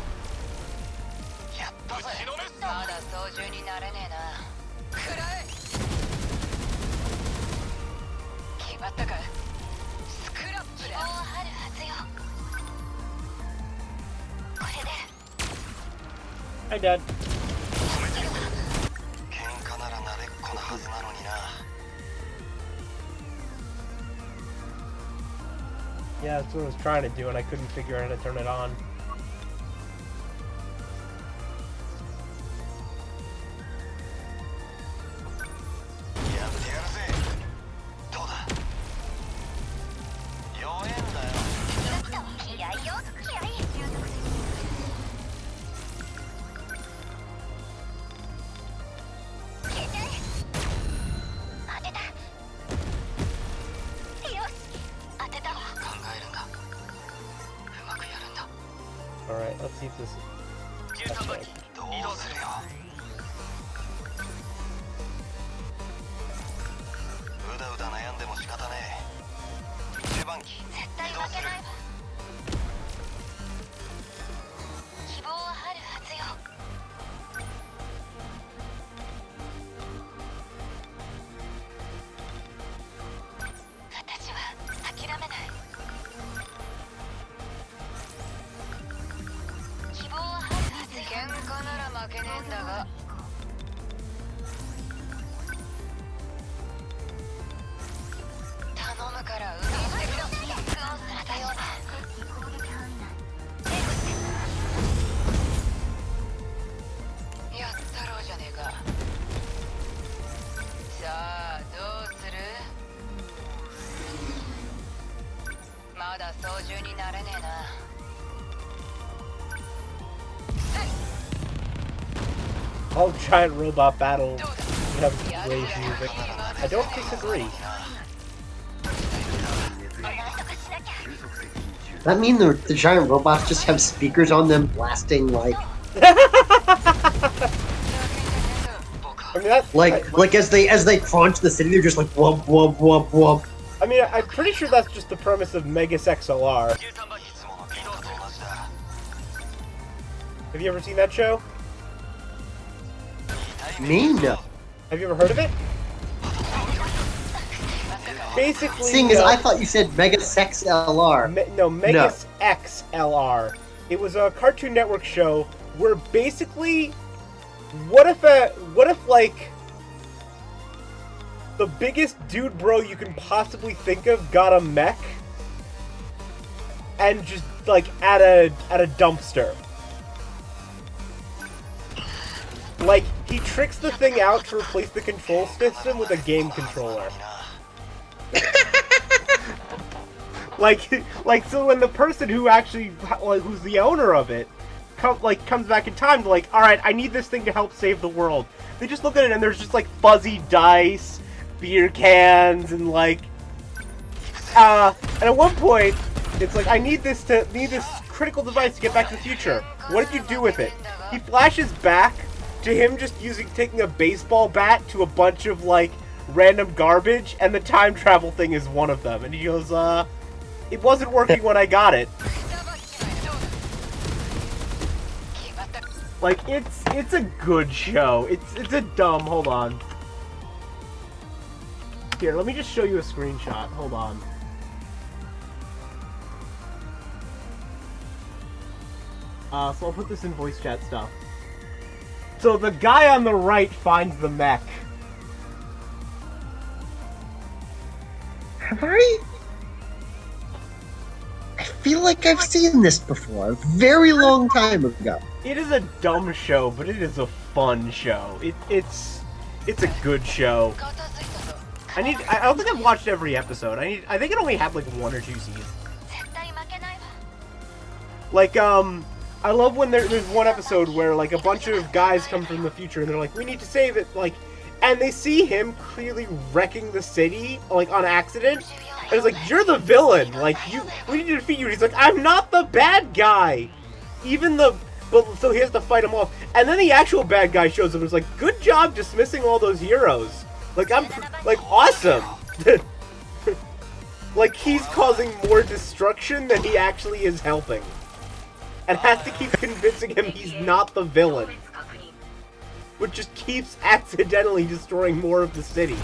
ったぜ打ちのめすまだ操縦になれねえな食らえ決まったかスクラップだ希望はあるはずよこれで Hi, Dad. 喧嘩なら慣れっこなはずなのにな Yeah, that's what I was trying to do, and I couldn't figure out how to turn it on. やってやるぜどうだ弱えんだよ気合よ気合消えちゃえ当てたよし当てたわ考えるんだうまくやるんだ Alright, let's see if this... 13番機どうするようだうだ悩んでも仕方ねえ10番機絶対負けないわ希望はあるはずよ私は諦めない希望はあるはずよ喧嘩なら負けねえんだが頼むから海してくれノックオンされたようなやったろうじゃねえかさあどうするまだ操縦になれねえな All giant robot battles have rave music. I don't disagree. That mean the giant robots just have speakers on them blasting like I mean, that's... like as they crunch the city, they're just like wump wump wump wump. I mean, I'm pretty sure that's just the premise of Megas XLR. 13番機移動する Have you ever seen that show? Me no. Have you ever heard of it? Basically, Seeing as I thought you said Mega Sex LR. Megas XLR. It was a Cartoon Network show where basically, what if like the biggest dude bro you can possibly think of got a mech and just like at a dumpster. Like, he tricks the thing out to replace the control system with a game controller. like so when the person who actually, like, who's the owner of it, comes back in time to like, alright, I need this thing to help save the world. They just look at it and there's just like fuzzy dice, beer cans, and like, and at one point, it's like, I need this critical device to get back to the future. What did you do with it? He flashes back to him just taking a baseball bat to a bunch of, like, random garbage, and the time travel thing is one of them. And he goes, it wasn't working when I got it. Like, it's a good show. It's a dumb, hold on. Here, let me just show you a screenshot. Hold on. So I'll put this in voice chat stuff. So the guy on the right finds the mech. have I feel like I've seen this before, a very long time ago. It is a dumb show, but it is a fun show. It's a good show. I don't think I've watched every episode. I think it only had like 1 or 2 seasons. Like, I love when there's one episode where, like, a bunch of guys come from the future and they're like, we need to save it, like, and they see him clearly wrecking the city, like, on accident, and it's like, you're the villain, like, we need to defeat you, and he's like, I'm not the bad guy! So he has to fight him off, and then the actual bad guy shows up and is like, good job dismissing all those heroes. Like, awesome! Like, he's causing more destruction than he actually is helping. And has to keep convincing him he's not the villain. Which just keeps accidentally destroying more of the city.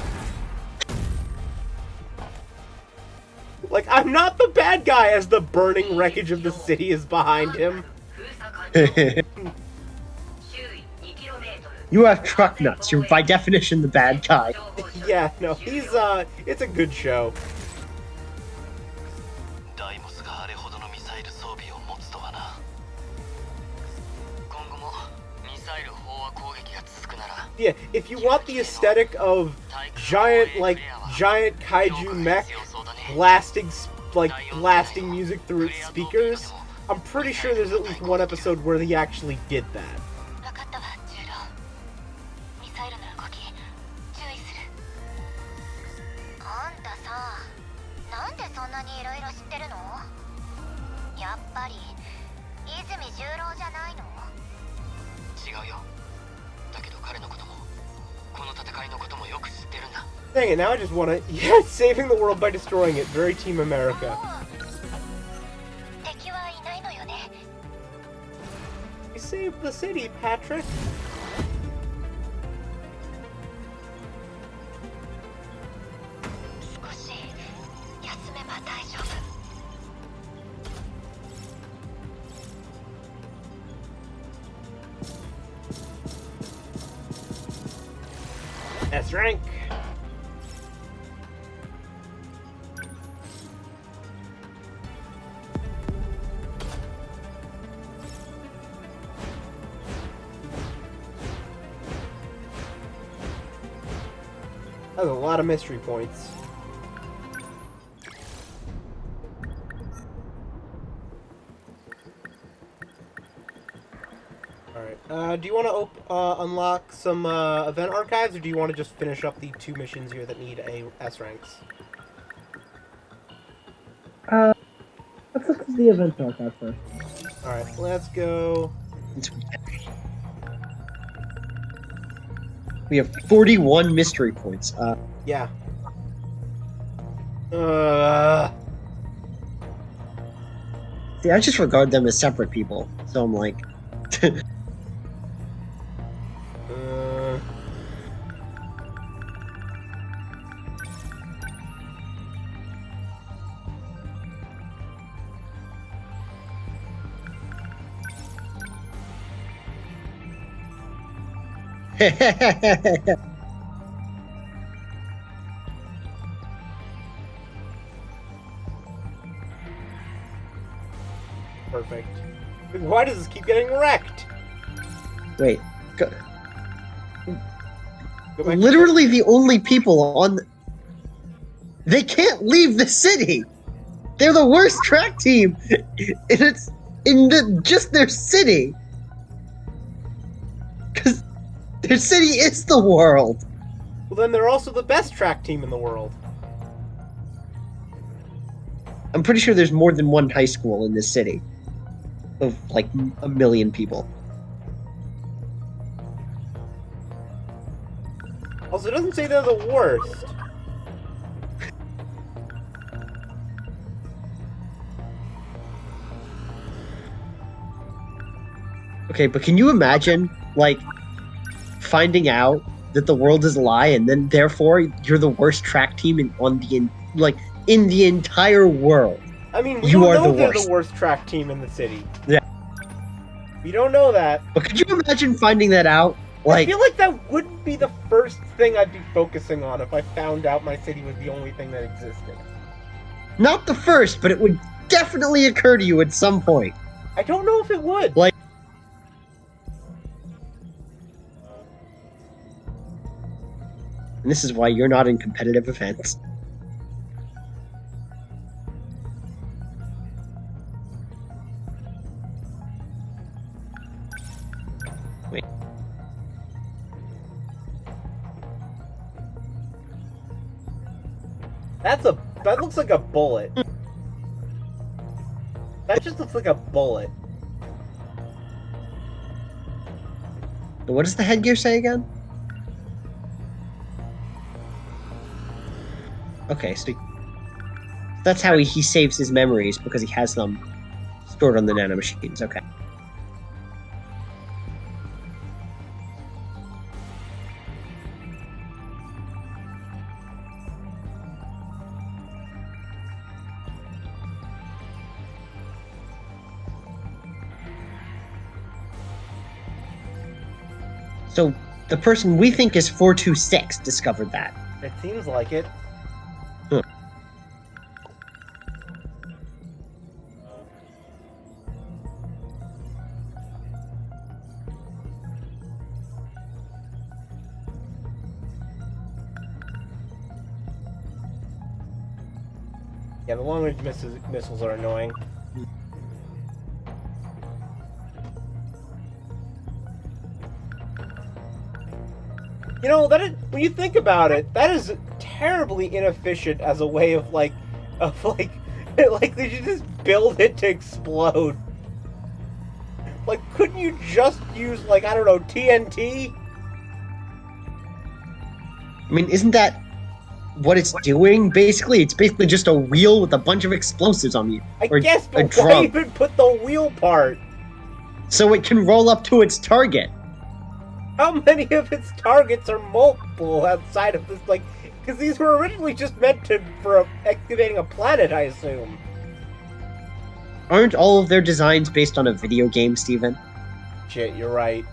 Like, I'm not the bad guy as the burning wreckage of the city is behind him. You have truck nuts. You're by definition the bad guy. Yeah, no, it's a good show. Yeah, if you want the aesthetic of giant kaiju mech blasting music through its speakers, I'm pretty sure there's at least one episode where they actually did that. Dang it, now I just want to... Yeah, saving the world by destroying it. Very Team America. You saved the city, Patrick. S rank. That's a lot of mystery points. Alright, do you want to unlock some event archives, or do you want to just finish up the 2 missions here that need a S ranks? Let's look at the event archive first. Alright, let's go. We have 41 mystery points. Yeah. See, I just regard them as separate people, so I'm like... Perfect. Why does this keep getting wrecked? Wait. Go back Literally the only people on... They can't leave the city! They're the worst track team! And it's in just their city! Because their city is the world! Well, then they're also the best track team in the world. I'm pretty sure there's more than one high school in this city. Of, like, 1 million people. Also, it doesn't say they're the worst. Okay, but can you imagine, like, finding out that the world is a lie, and then therefore you're the worst track team in the entire world? I mean, we You don't are know the they're worst. the worst track team in the city. Yeah. We don't know that. But could you imagine finding that out? I Like, feel like that wouldn't be the first thing I'd be focusing on if I found out my city was the only thing that existed. Not the first, but it would definitely occur to you at some point. I don't know if it would. Like, and this is why you're not in competitive events. Wait. That looks like a bullet. That just looks like a bullet. What does the headgear say again? Okay, so that's how he saves his memories, because he has them stored on the nanomachines. Okay. So the person we think is 426 discovered that. It seems like it. Huh. Yeah, the long-range missiles are annoying. You know, when you think about it, that is terribly inefficient as a way of like they should just build it to explode. Like, couldn't you just use, like, I don't know, TNT? I mean, isn't that what it's doing? Basically, it's basically just a wheel with a bunch of explosives on you. I Or guess, a but why drum. even put the wheel part? So it can roll up to its target. How many of its targets are multiple outside of this, like, because these were originally just meant for excavating a planet, I assume. Aren't all of their designs based on a video game, Steven? Shit, you're right.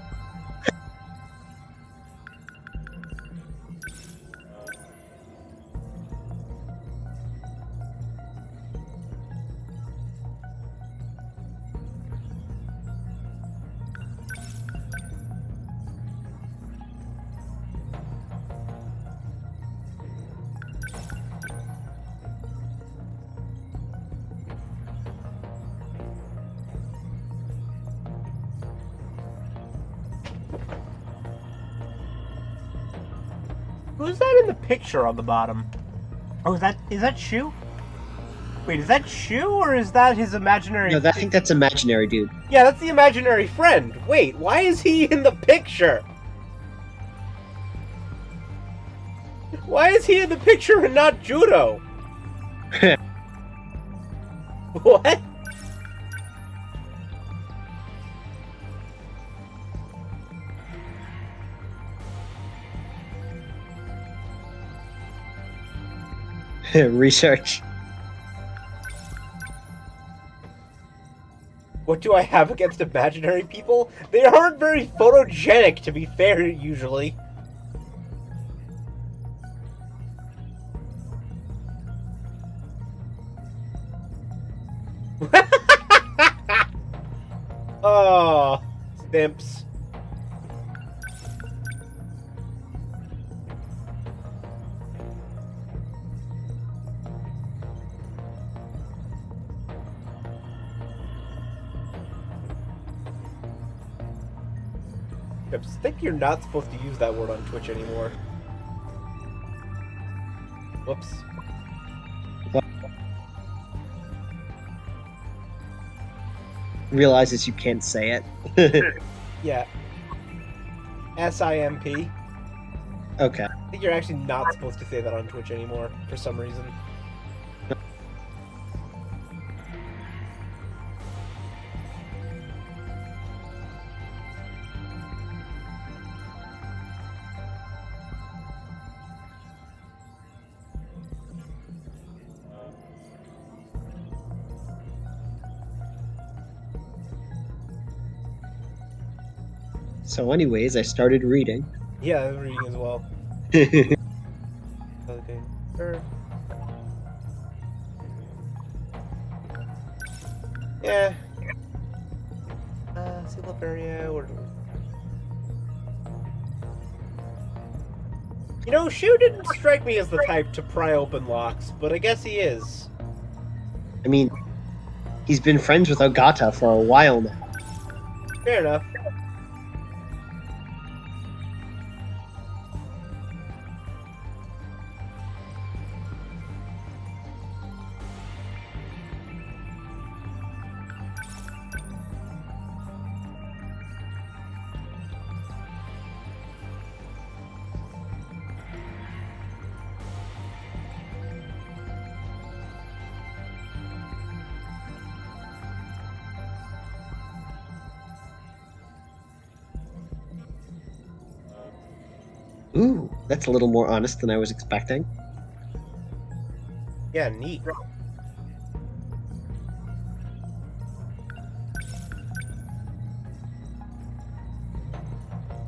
Who's that in the picture on the bottom? Oh, is that Shu? Wait, is that Shu or is that his imaginary? No, I think that's imaginary, dude. Yeah, that's the imaginary friend. Wait, why is he in the picture? Why is he in the picture and not Judo? What? Research. What do I have against imaginary people? They aren't very photogenic, to be fair, usually. Oh, stimps. I think you're not supposed to use that word on Twitch anymore. Whoops. What? Realizes you can't say it. Yeah. SIMP. Okay. I think you're actually not supposed to say that on Twitch anymore, for some reason. So anyways, I started reading. Yeah, I was reading as well. Okay. Yeah. Seal up area. Or... You know, Shu didn't strike me as the type to pry open locks, but I guess he is. I mean, he's been friends with Ogata for a while now. Fair enough. Ooh, that's a little more honest than I was expecting. Yeah, neat.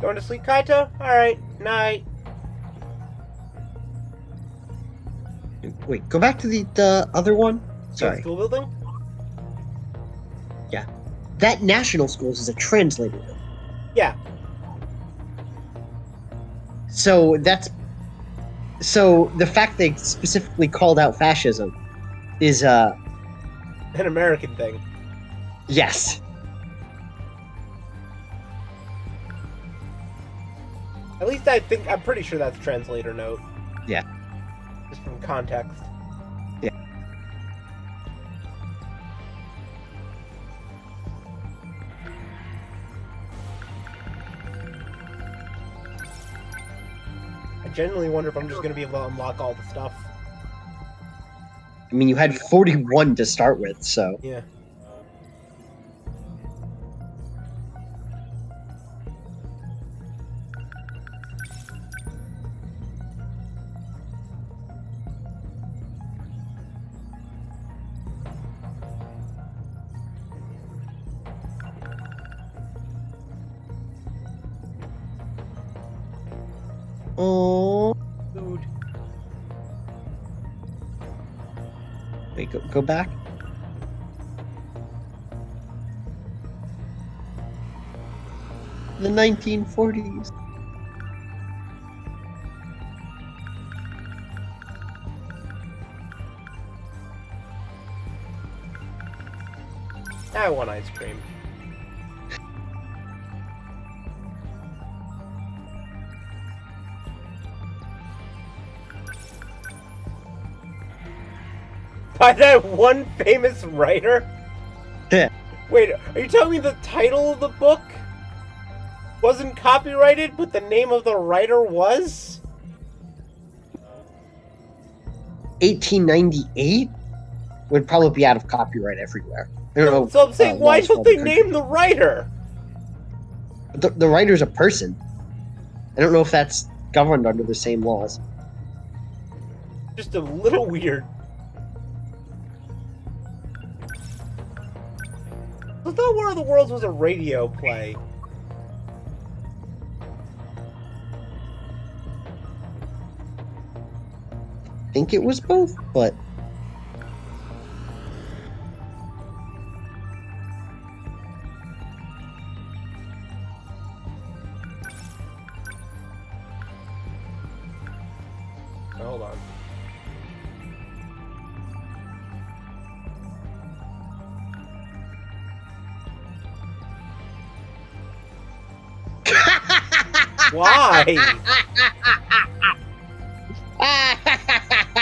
Going to sleep, Kaito? Alright, night. Wait, go back to the other one? Sorry. School building? Yeah. That National Schools is a translator. Yeah. So the fact they specifically called out fascism is An American thing. yes. At least I'm pretty sure that's translator note. Yeah. Just from context. Yeah. I genuinely wonder if I'm just gonna be able to unlock all the stuff. I mean, you had 41 to start with, so Yeah. oh, Food. wait, go back. The 1940s. I want ice cream. By that one famous writer? Yeah. Wait, are you telling me the title of the book wasn't copyrighted, but the name of the writer was? 1898 would probably be out of copyright everywhere. I don't know. So I'm saying, why laws don't for they the name the writer? The writer's a person. I don't know if that's governed under the same laws. Just a little weird. I thought War of the Worlds was a radio play. I think it was both, but Hold on. Why?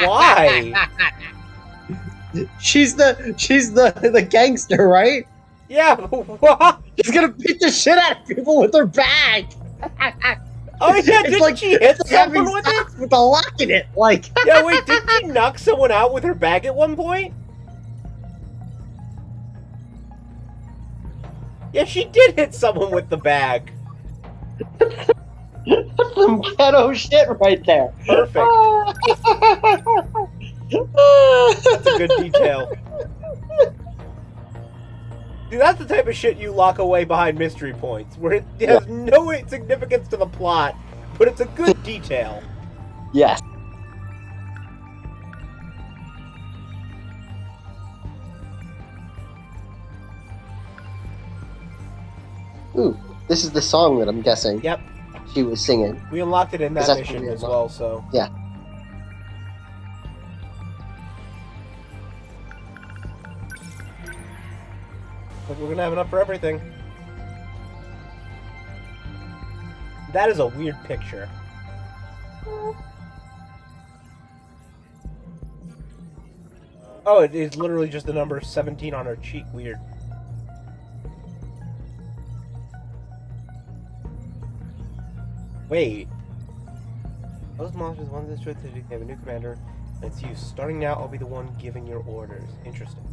Why? she's the gangster, right? Yeah, what? She's gonna beat the shit out of people with her bag. Oh yeah, It's did like- she hit It's like someone having with it? socks with a lock in it. Like, Yeah, wait, didn't she knock someone out with her bag at one point? Yeah, she did hit someone with the bag. some ghetto shit right there. Perfect. That's a good detail. See, that's the type of shit you lock away behind mystery points, where it has no significance to the plot, but it's a good detail. Yes. Ooh, this is the song that I'm guessing Yep, she was singing. we unlocked it in that That's mission what we as well, so... Yeah. But we're gonna have enough for everything. That is a weird picture. Oh, it is literally just the number 17 on her cheek. Weird. Wait. Those monsters want this truth. They have a new commander, and it's you. Starting now, I'll be the one giving your orders. Interesting.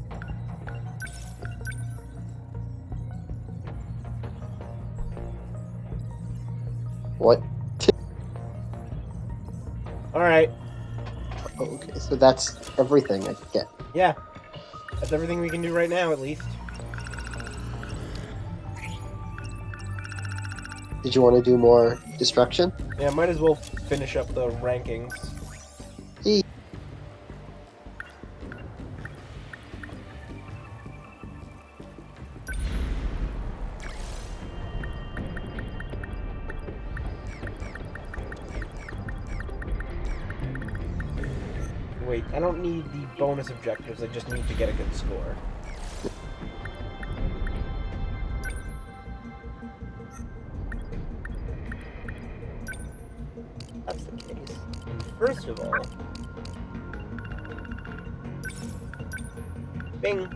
What? Alright. Oh, okay, so that's everything I could get. Yeah. That's everything we can do right now, at least. Did you want to do more destruction? Yeah, might as well finish up the rankings. Hey. Wait, I don't need the bonus objectives, I just need to get a good score. That's the case. First of all... Bing!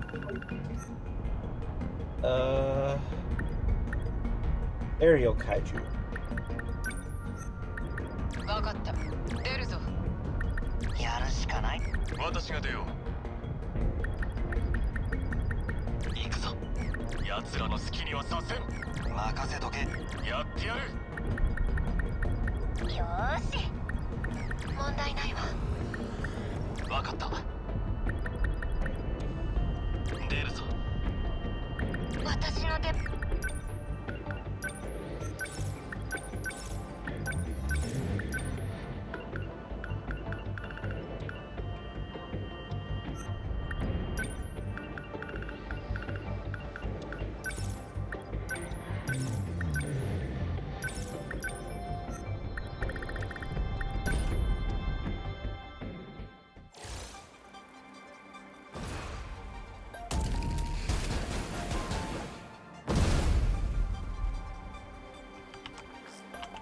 Aerial Kaiju. わかった。出るぞ。やるしかない。私が出よう。行くぞ。奴らの好きにはさせん。任せとけ。やってやる。よーし、問題ないわ。わかった。出るぞ。私の出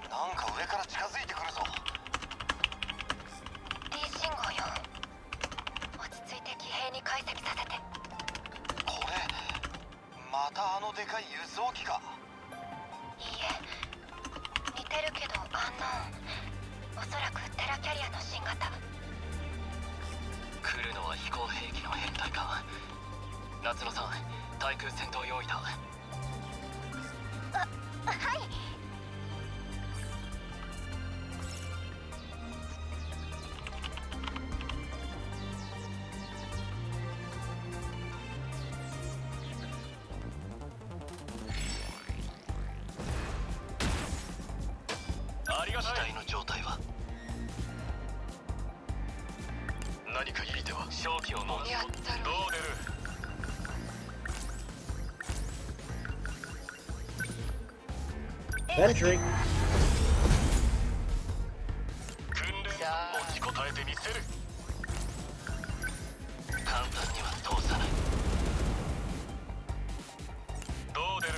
なんか上から近づいてくるぞ。 D 信号よ。落ち着いて騎兵に解析させて。これまたあのでかい輸送機か。いいえ、似てるけどアンノーン。おそらくテラキャリアの新型。来るのは飛行兵器の変態か。夏野さん、対空戦闘用意だ。はい。ありがたい。機体の状態は何かいい手は。正気を飲んで。やったろ。どう出る。 Entry! 訓練持ちこたえてみせる。簡単には通さない。どう出る。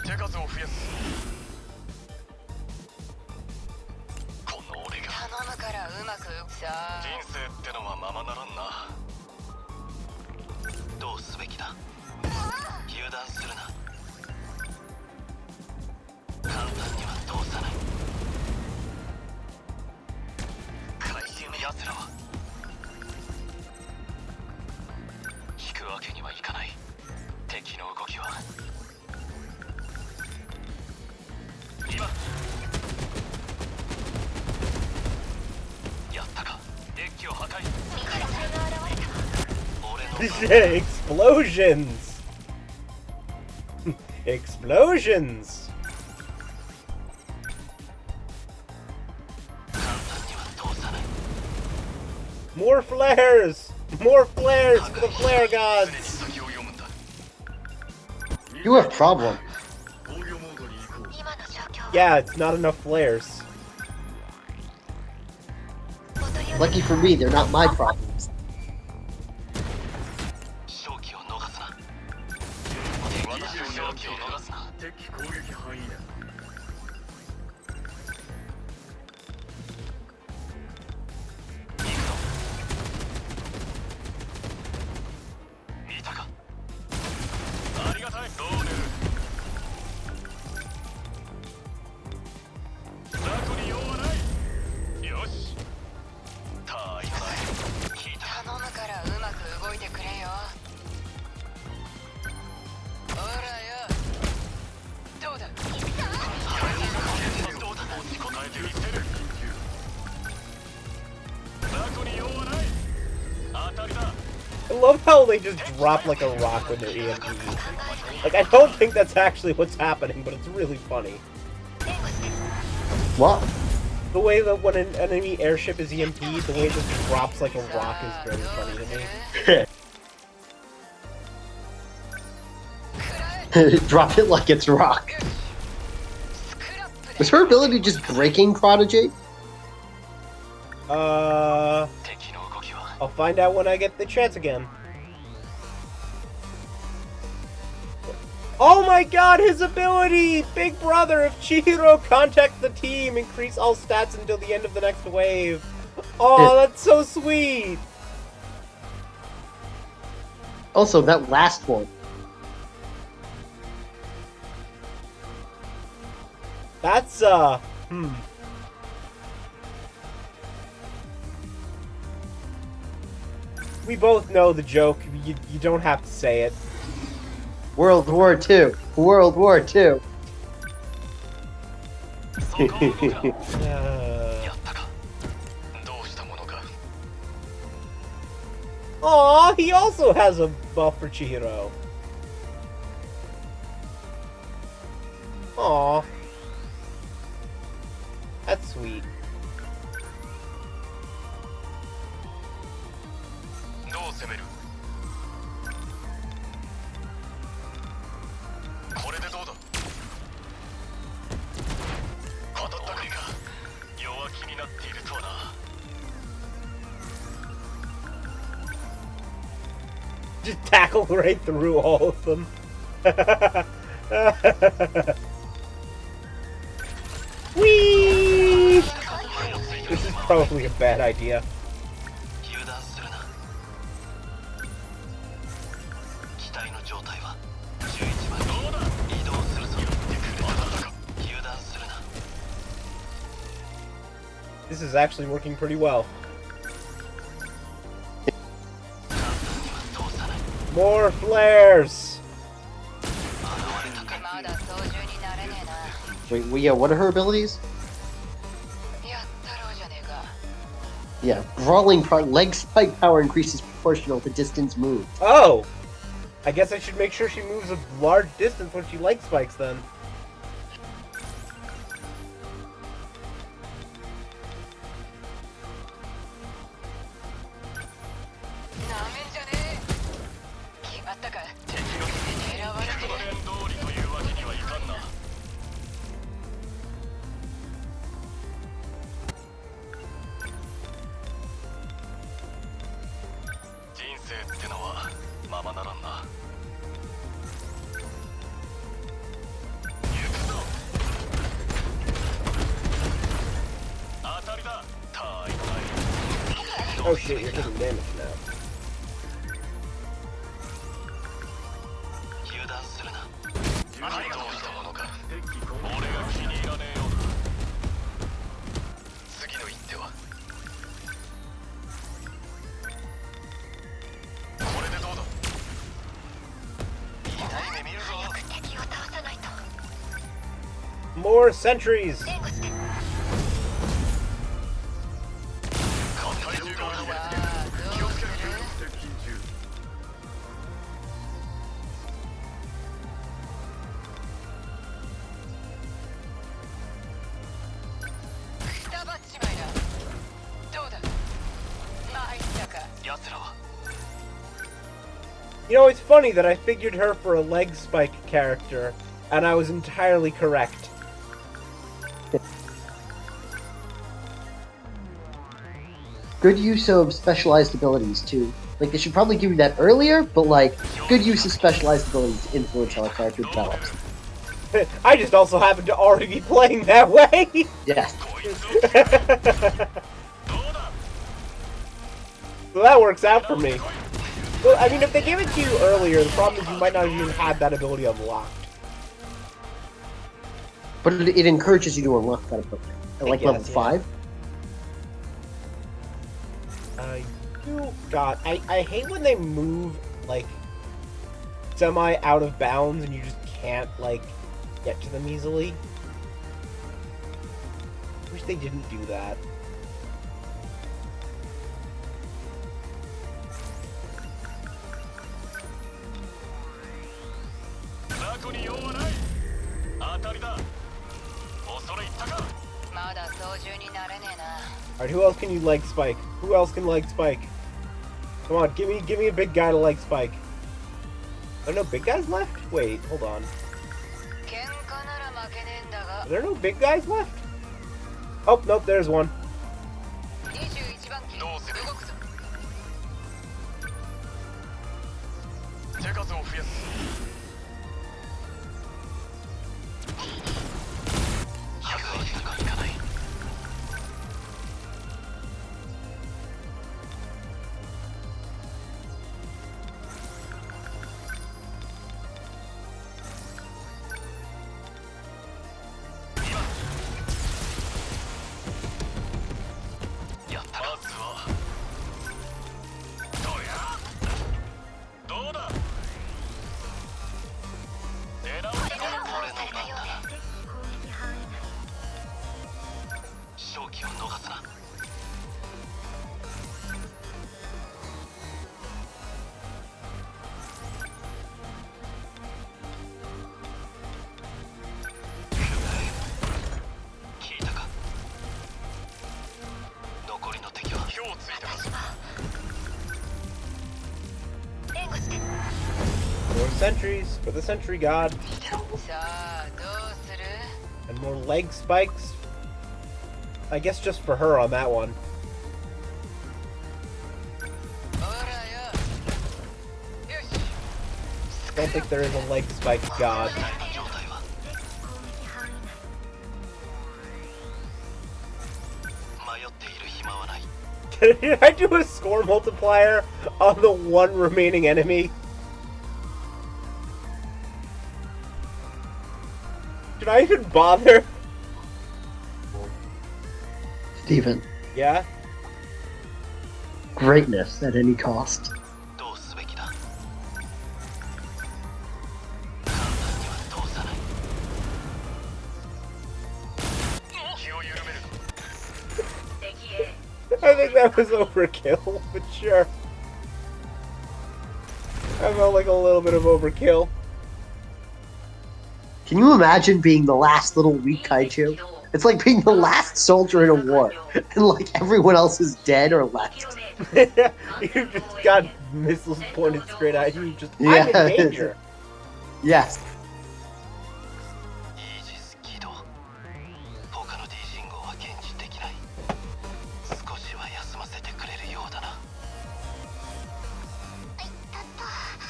手数を増やす。この俺が。頼むからうまく。さあ。人生ってのはままならんな。どうすべきだ。油断するな。簡単には通さない。回収の奴らは引くわけにはいかない。敵の動きは今やったか。デッキを破壊。味方が現れた。俺のExplosions! Explosions! 簡単には通さない。More flares! More flares for the flare gods! 先を読むんだ You have problem. 防御モードに移行 今の状況は Yeah, it's not enough flares. お取り寄せ Lucky for me, they're not my problems. 勝機を逃すな私の勝機を逃すな敵攻撃範囲内 見たかありがたいどう出る雑魚に用はないよしたい聞いたか頼むからうまく動いてくれよ。ほらよ。どうだ。どうだ持ちこたえてみせる雑魚に用はない当たりだ I love how they just drop like a rock when they're EMP. Like, I don't think that's actually what's happening, but it's really funny. What? The way that when an enemy airship is EMP'd, the way it just drops like a rock is very funny to me. Drop it like it's rock. Was her ability just breaking Prodigy? 敵の動きは I'll find out when I get the chance again. Oh my god, his ability! Big brother, if Chihiro contacts the team, increase all stats until the end of the next wave. Oh, that's so sweet! Also, that last one. That's, We both know the joke. You don't have to say it. World War II. World War II. そこを動くな Uh... やったかどうしたものか Aw, he also has a buff for Chihiro. Aw. That's sweet. どう攻めるこれでどうだ当たったか弱気になっているとはな Just tackle right through all of them. Whee! This is probably a bad idea. 油断するな機体の状態は11番に移動するぞ油断するな This is actually working pretty well. 簡単には通さない More flares! 現れたかまだ操縦になれねえな。 Wait, yeah, what are her abilities? やったろうじゃねえか。 Yeah, leg spike power increases proportional to distance moved. Oh! I guess I should make sure she moves a large distance when she leg spikes then. なめんじゃねえ。決まったか。敵の狙われてる。訓練通りというわけにはいかんな人生ってのはままならんな行くぞ当たりだたいたい Oh shit, you're taking damage now. 油断するなどうしたものか俺が気に入らねえようだ次の一手はこれでどうだ痛い目見るぞ敵を倒さないと More sentries! 援護して 体重が増えて気をつける接近中くたばっちまいな。どうだ。まいっ You know, it's funny that I figured her for a leg spike character, and I was entirely correct. Good use of specialized abilities too. Like they should probably give you that earlier, but like good use of specialized abilities to influence how a character develops. I just also happen to already be playing that way. Yes. So that works out for me. Well, I mean, if they gave it to you earlier, the problem is you might not even have that ability unlocked. But it encourages you to unlock that ability at like level Yes, yeah. 5. God, I hate when they move, like, semi out of bounds and you just can't, like, get to them easily. Wish they didn't do that. Alright, who else can you leg spike? Who else can leg spike? Come on, give me a big guy to leg spike. Are there no big guys left? Wait, hold on. Are there no big guys left? Oh, nope, there's one. More sentries for the sentry god. And more leg spikes. I guess just for her on that one. Don't think there is a leg spike god. Can I do a score multiplier on the one remaining enemy? Should I even bother? Steven. Yeah? Greatness at any cost. I think that was overkill, but sure. I felt like a little bit of overkill. Can you imagine being the last little weak kaiju? It's like being the last soldier in a war, and like everyone else is dead or left. You just got missiles pointed straight at you. Just I'm in danger. Yes.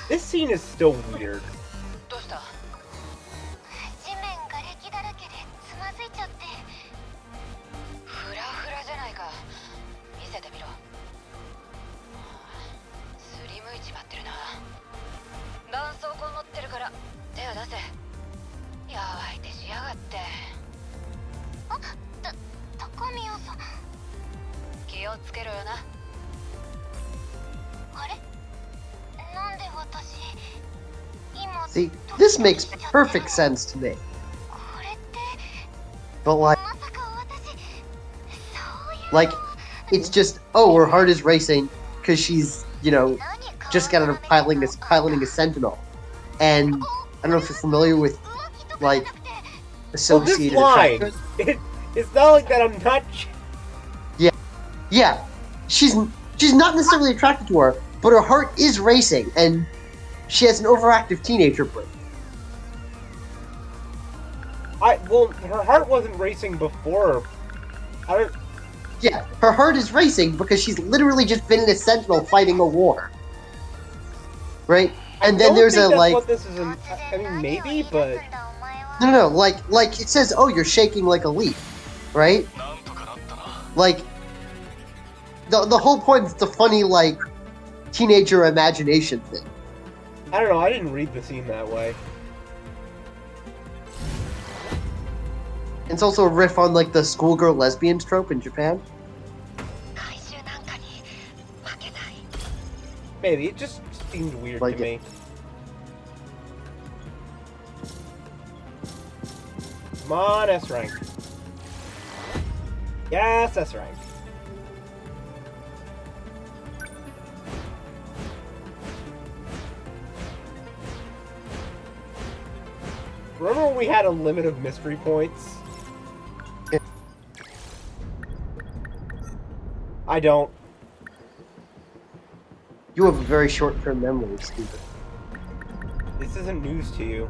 This scene is still weird. See, this makes perfect sense to me. But like, it's just, oh, her heart is racing because she's, you know, just got out of piloting a Sentinel. And I don't know if you're familiar with, like, associated attractors. It's not like that. I'm not. Yeah. She's not necessarily attracted to her, but her heart is racing, and she has an overactive teenager brain. Well, her heart wasn't racing before. I don't. Yeah, her heart is racing because she's literally just been in a Sentinel fighting a war. Right? And then there's a, like... What this is I mean, maybe, but... No, like it says, oh, you're shaking like a leaf. Right? Like, the whole point is the funny, like, teenager imagination thing. I don't know, I didn't read the scene that way. It's also a riff on, like, the schoolgirl lesbian trope in Japan. Maybe, it just seemed weird like to me. Come on, S rank. Yes, S rank. Remember when we had a limit of mystery points? I don't. You have a very short-term memory, Steven. This isn't news to you.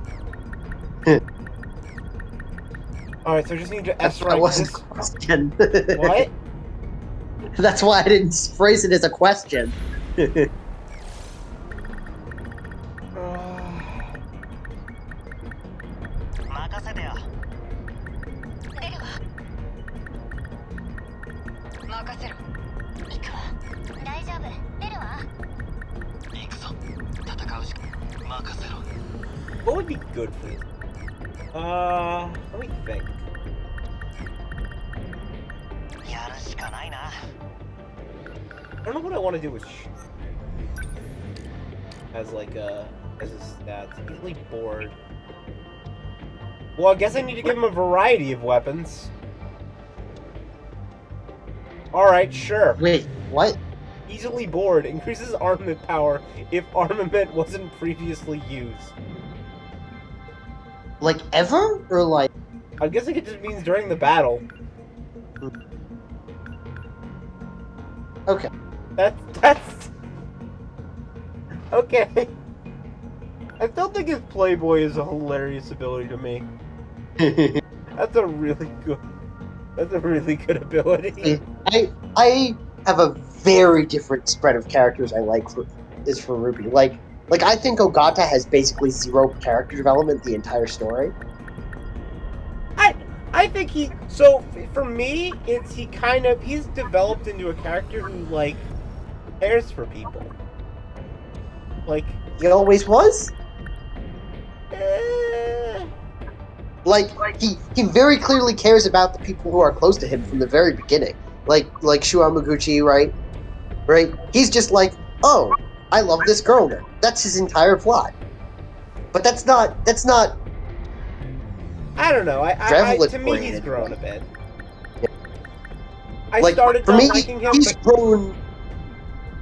Alright, so I just need to S rank That wasn't this. a question. What? That's why I didn't phrase it as a question. What would be good for you? Let me think. I don't know what I want to do with as like as a stats. Easily bored. Well, I guess I need to give him a variety of weapons. Alright, sure. Wait, what? Easily bored. Increases armament power if armament wasn't previously used. Like, ever? Or like... I'm guessing it just means during the battle. Okay. That's... Okay. I still think his Playboy is a hilarious ability to me. That's a really good ability. I have a very different spread of characters I like for Ruby. Like I think Ogata has basically zero character development the entire story. I think so for me, he's developed into a character who, like, cares for people. Like... He always was? Eh... Like, he very clearly cares about the people who are close to him from the very beginning. Like Shu Amaguchi, right? Right? He's just like, oh, I love this girl now. That's his entire plot. But that's not... I don't know. To me, he's grown a bit. Yeah. I started for not me, liking him, he's but... grown...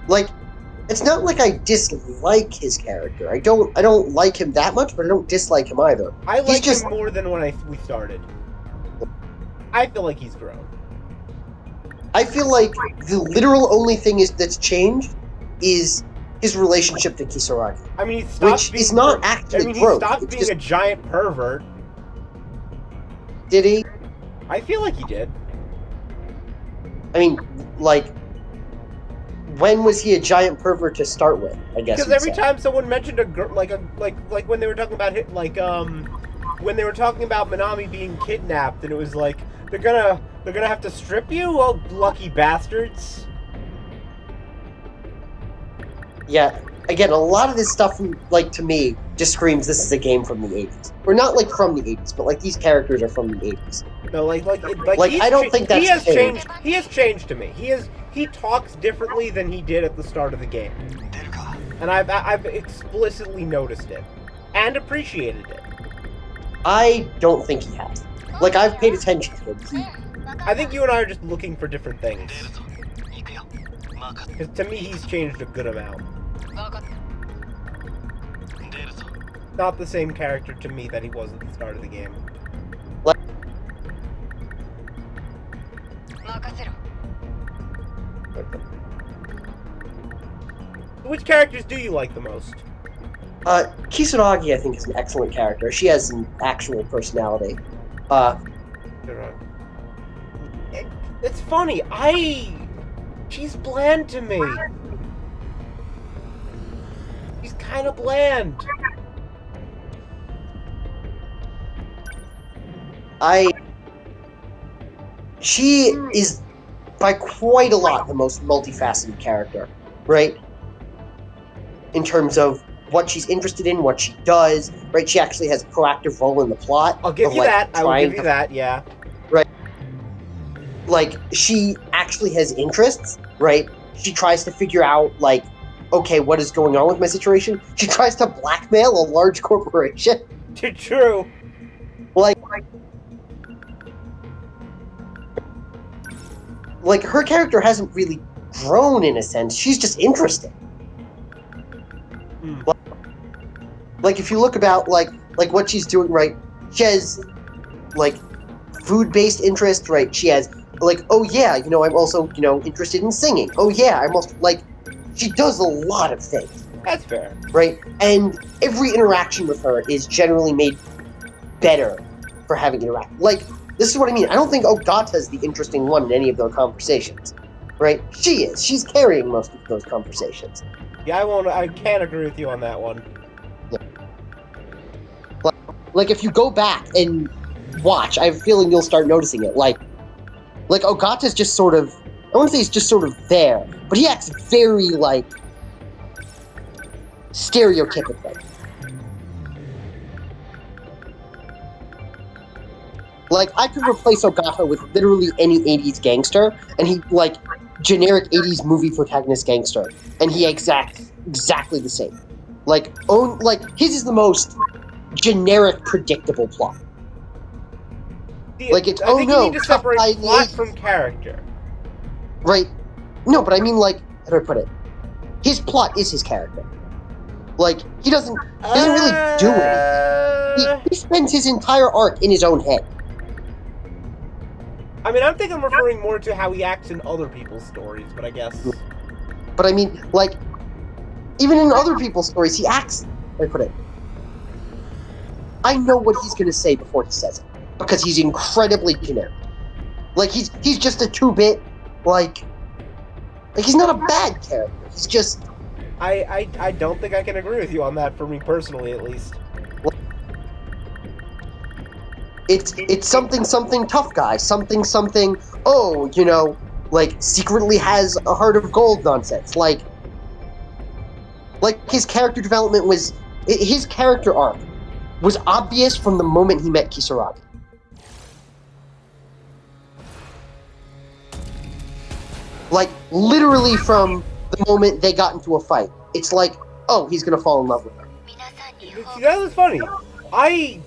Like, it's not like I dislike his character. I don't like him that much, but I don't dislike him either. I like him more than when we started. I feel like he's grown. I feel like the literal only thing that's changed is his relationship to Kisaragi. I mean, he stopped which is not actually growth. He stopped being a giant pervert. Did he? I feel like he did. I mean, like, when was he a giant pervert to start with? I guess because every time someone mentioned a girl, like when they were talking about it, like when they were talking about Minami being kidnapped, and it was like they're gonna have to strip you, oh lucky bastards. Yeah. Again, a lot of this stuff, like, to me, just screams this is a game from the 80s. Or not, like, from the 80s, but, like, these characters are from the 80s. No, like I don't think that's he has changed. He has changed to me. He talks differently than he did at the start of the game. And I've explicitly noticed it. And appreciated it. I don't think he has. Like, I've paid attention to him. I think you and I are just looking for different things. Because to me, he's changed a good amount. Not the same character to me that he was at the start of the game. What? Which characters do you like the most? Kisaragi, I think, is an excellent character. She has an actual personality. It's funny. She's bland to me. She's kind of bland. She is by quite a lot the most multifaceted character, right? In terms of what she's interested in, what she does, right? She actually has a proactive role in the plot. I'll give you that. I will give you that, yeah. Right. Like, she actually has interests, right? She tries to figure out, like, okay, what is going on with my situation? She tries to blackmail a large corporation. True. Like, her character hasn't really grown in a sense. She's just interesting. Like, if you look about, like what she's doing, right? She has, like, food-based interest, right? She has, like, oh yeah, I'm also, interested in singing. Oh yeah, I'm also, like, she does a lot of things. That's fair. Right? And every interaction with her is generally made better for having interacted. Like, this is what I mean. I don't think Ogata's the interesting one in any of their conversations. Right? She is. She's carrying most of those conversations. Yeah, I can't agree with you on that one. Like, if you go back and watch, I have a feeling you'll start noticing it. Like Ogata's just sort of, I wouldn't say he's just sort of there, but he acts very, like, stereotypically. Like, I could replace Ogata with literally any 80s gangster, and he, like, generic 80s movie protagonist gangster, and he exactly the same. Like, his is the most generic, predictable plot. Like, it's, I think you need to tough separate guy plot lady. from character. Right. No, but I mean, like, how do I put it? His plot is his character. Like, he doesn't really do anything. He spends his entire arc in his own head. I mean, I think I'm referring more to how he acts in other people's stories, but I guess... But I mean, like, even in other people's stories, he acts... How do I put it? I know what he's going to say before he says it. Because he's incredibly generic. Like, he's just a 2-bit, like, he's not a bad character. He's just... I don't think I can agree with you on that, for me personally, at least. It's something tough guy, something, like, secretly has a heart of gold nonsense. Like, his character development his character arc was obvious from the moment he met Kisaragi. Like, literally from the moment they got into a fight. It's like, oh, he's gonna fall in love with her. See, that was funny. I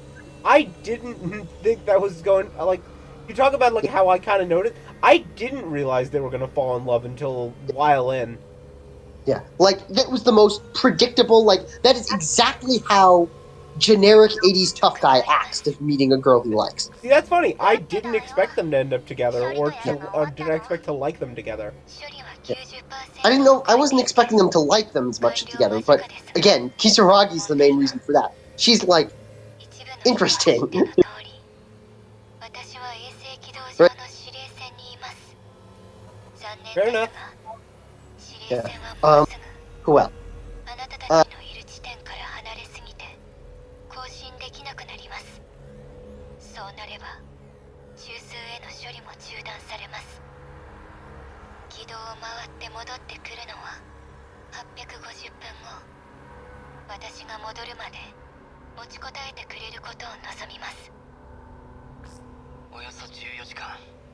didn't think that was going... Like, you talk about, like, how I kind of noticed. I didn't realize they were going to fall in love until a while in. Yeah, like, that was the most predictable, like, that is exactly how generic 80s tough guy acts to meeting a girl he likes. See, that's funny. I didn't expect them to end up together, or did I expect to like them together? Yeah. I wasn't expecting them to like them as much together, but, again, Kisaragi's the main reason for that. She's, like, interesting. Right? Fair enough. Yeah. Who else?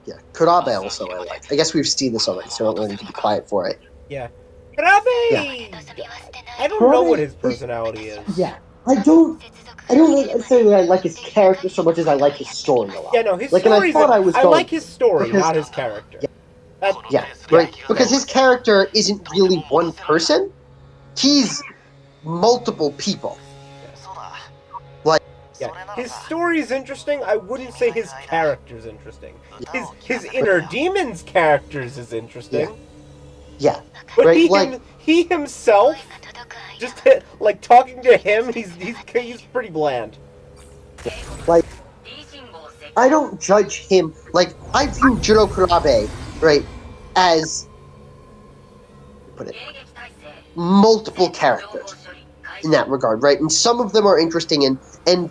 Yeah, Kurabe also I like. I guess we've seen this already, so I don't really need to be quiet for it. Yeah. Kurabe! Yeah. I don't know what his personality is. Yeah, I don't necessarily like his character so much as I like his story a lot. Yeah, no, his like, story. I like his story, because, not his character. Yeah, right. Because his character isn't really one person. He's multiple people. Like, yeah, his story is interesting. I wouldn't say his character's interesting. His inner demons characters is interesting. Yeah. But right? he himself just like talking to him, he's pretty bland. Like, I don't judge him. Like, I view Jiro Kurabe, right, as put it multiple characters in that regard, right? And some of them are interesting, and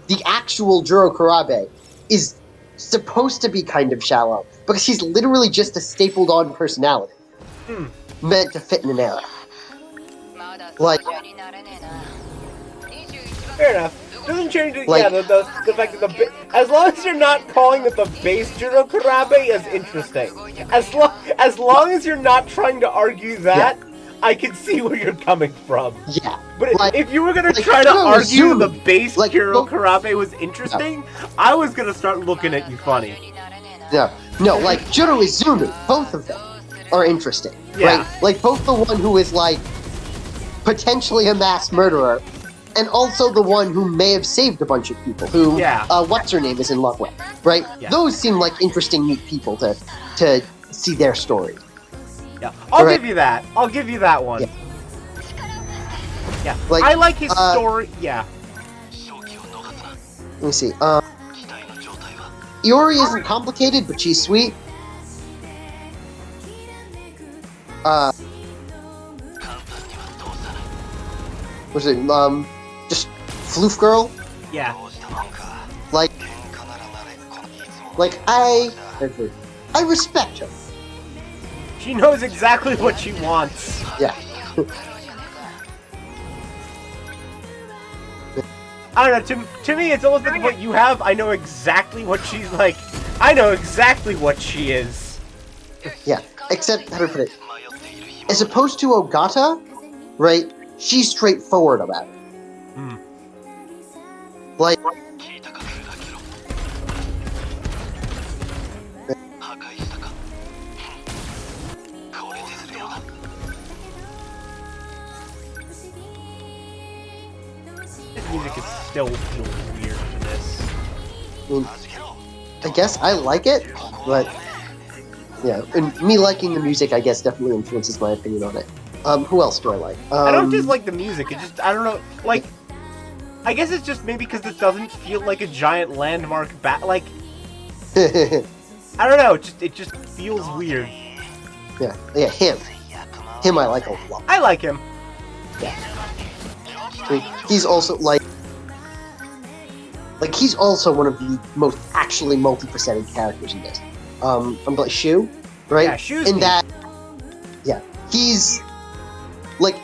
the actual Jiro Kurabe is supposed to be kind of shallow because he's literally just a stapled-on personality meant to fit in an era. Like, Fair enough. Doesn't change it. Like- Yeah, the fact that as long as you're not calling it the base Jiro Kurabe is interesting. As long as you're not trying to argue that, I can see where you're coming from. yeah. But Like- if you were gonna like, try to Jiro argue Izumi, the base like, Jiro look- Kurabe was interesting, I was gonna start looking at you funny. No, like, Jiro Izumi, both of them are interesting, Yeah. right? Like, both the one who is, like, potentially a mass murderer, and also the one who may have saved a bunch of people, who, Yeah. what's-her-name is in love with, right? Yeah. Those seem like interesting, neat people to see their story. Yeah, I'll Right. give you that. I'll give you that one. Yeah. Yeah, Like, I like his story. Yeah. Let me see, Iori isn't complicated, but she's sweet. What's it, just Floof Girl? Yeah. Like, I respect her. She knows exactly what she wants. Yeah. I don't know, to me, it's almost like what you have, I know exactly what she's like. I know exactly what she is. Yeah. Except, how to put it, as opposed to Ogata, right, she's straightforward about it. Like, This music is still feels weird for this. I mean, I guess I like it, but yeah, and me liking the music, I guess, definitely influences my opinion on it. Who else do I like? I don't dislike the music, it just, I don't know, like, I guess it's just maybe because it doesn't feel like a giant landmark like, I don't know, it just feels weird. yeah, him I like a lot. I like him. I mean, he's also like he's also one of the most actually multi-faceted characters in this. I'm like Shu, right? Yeah, Shu's in neat. that, yeah, he's like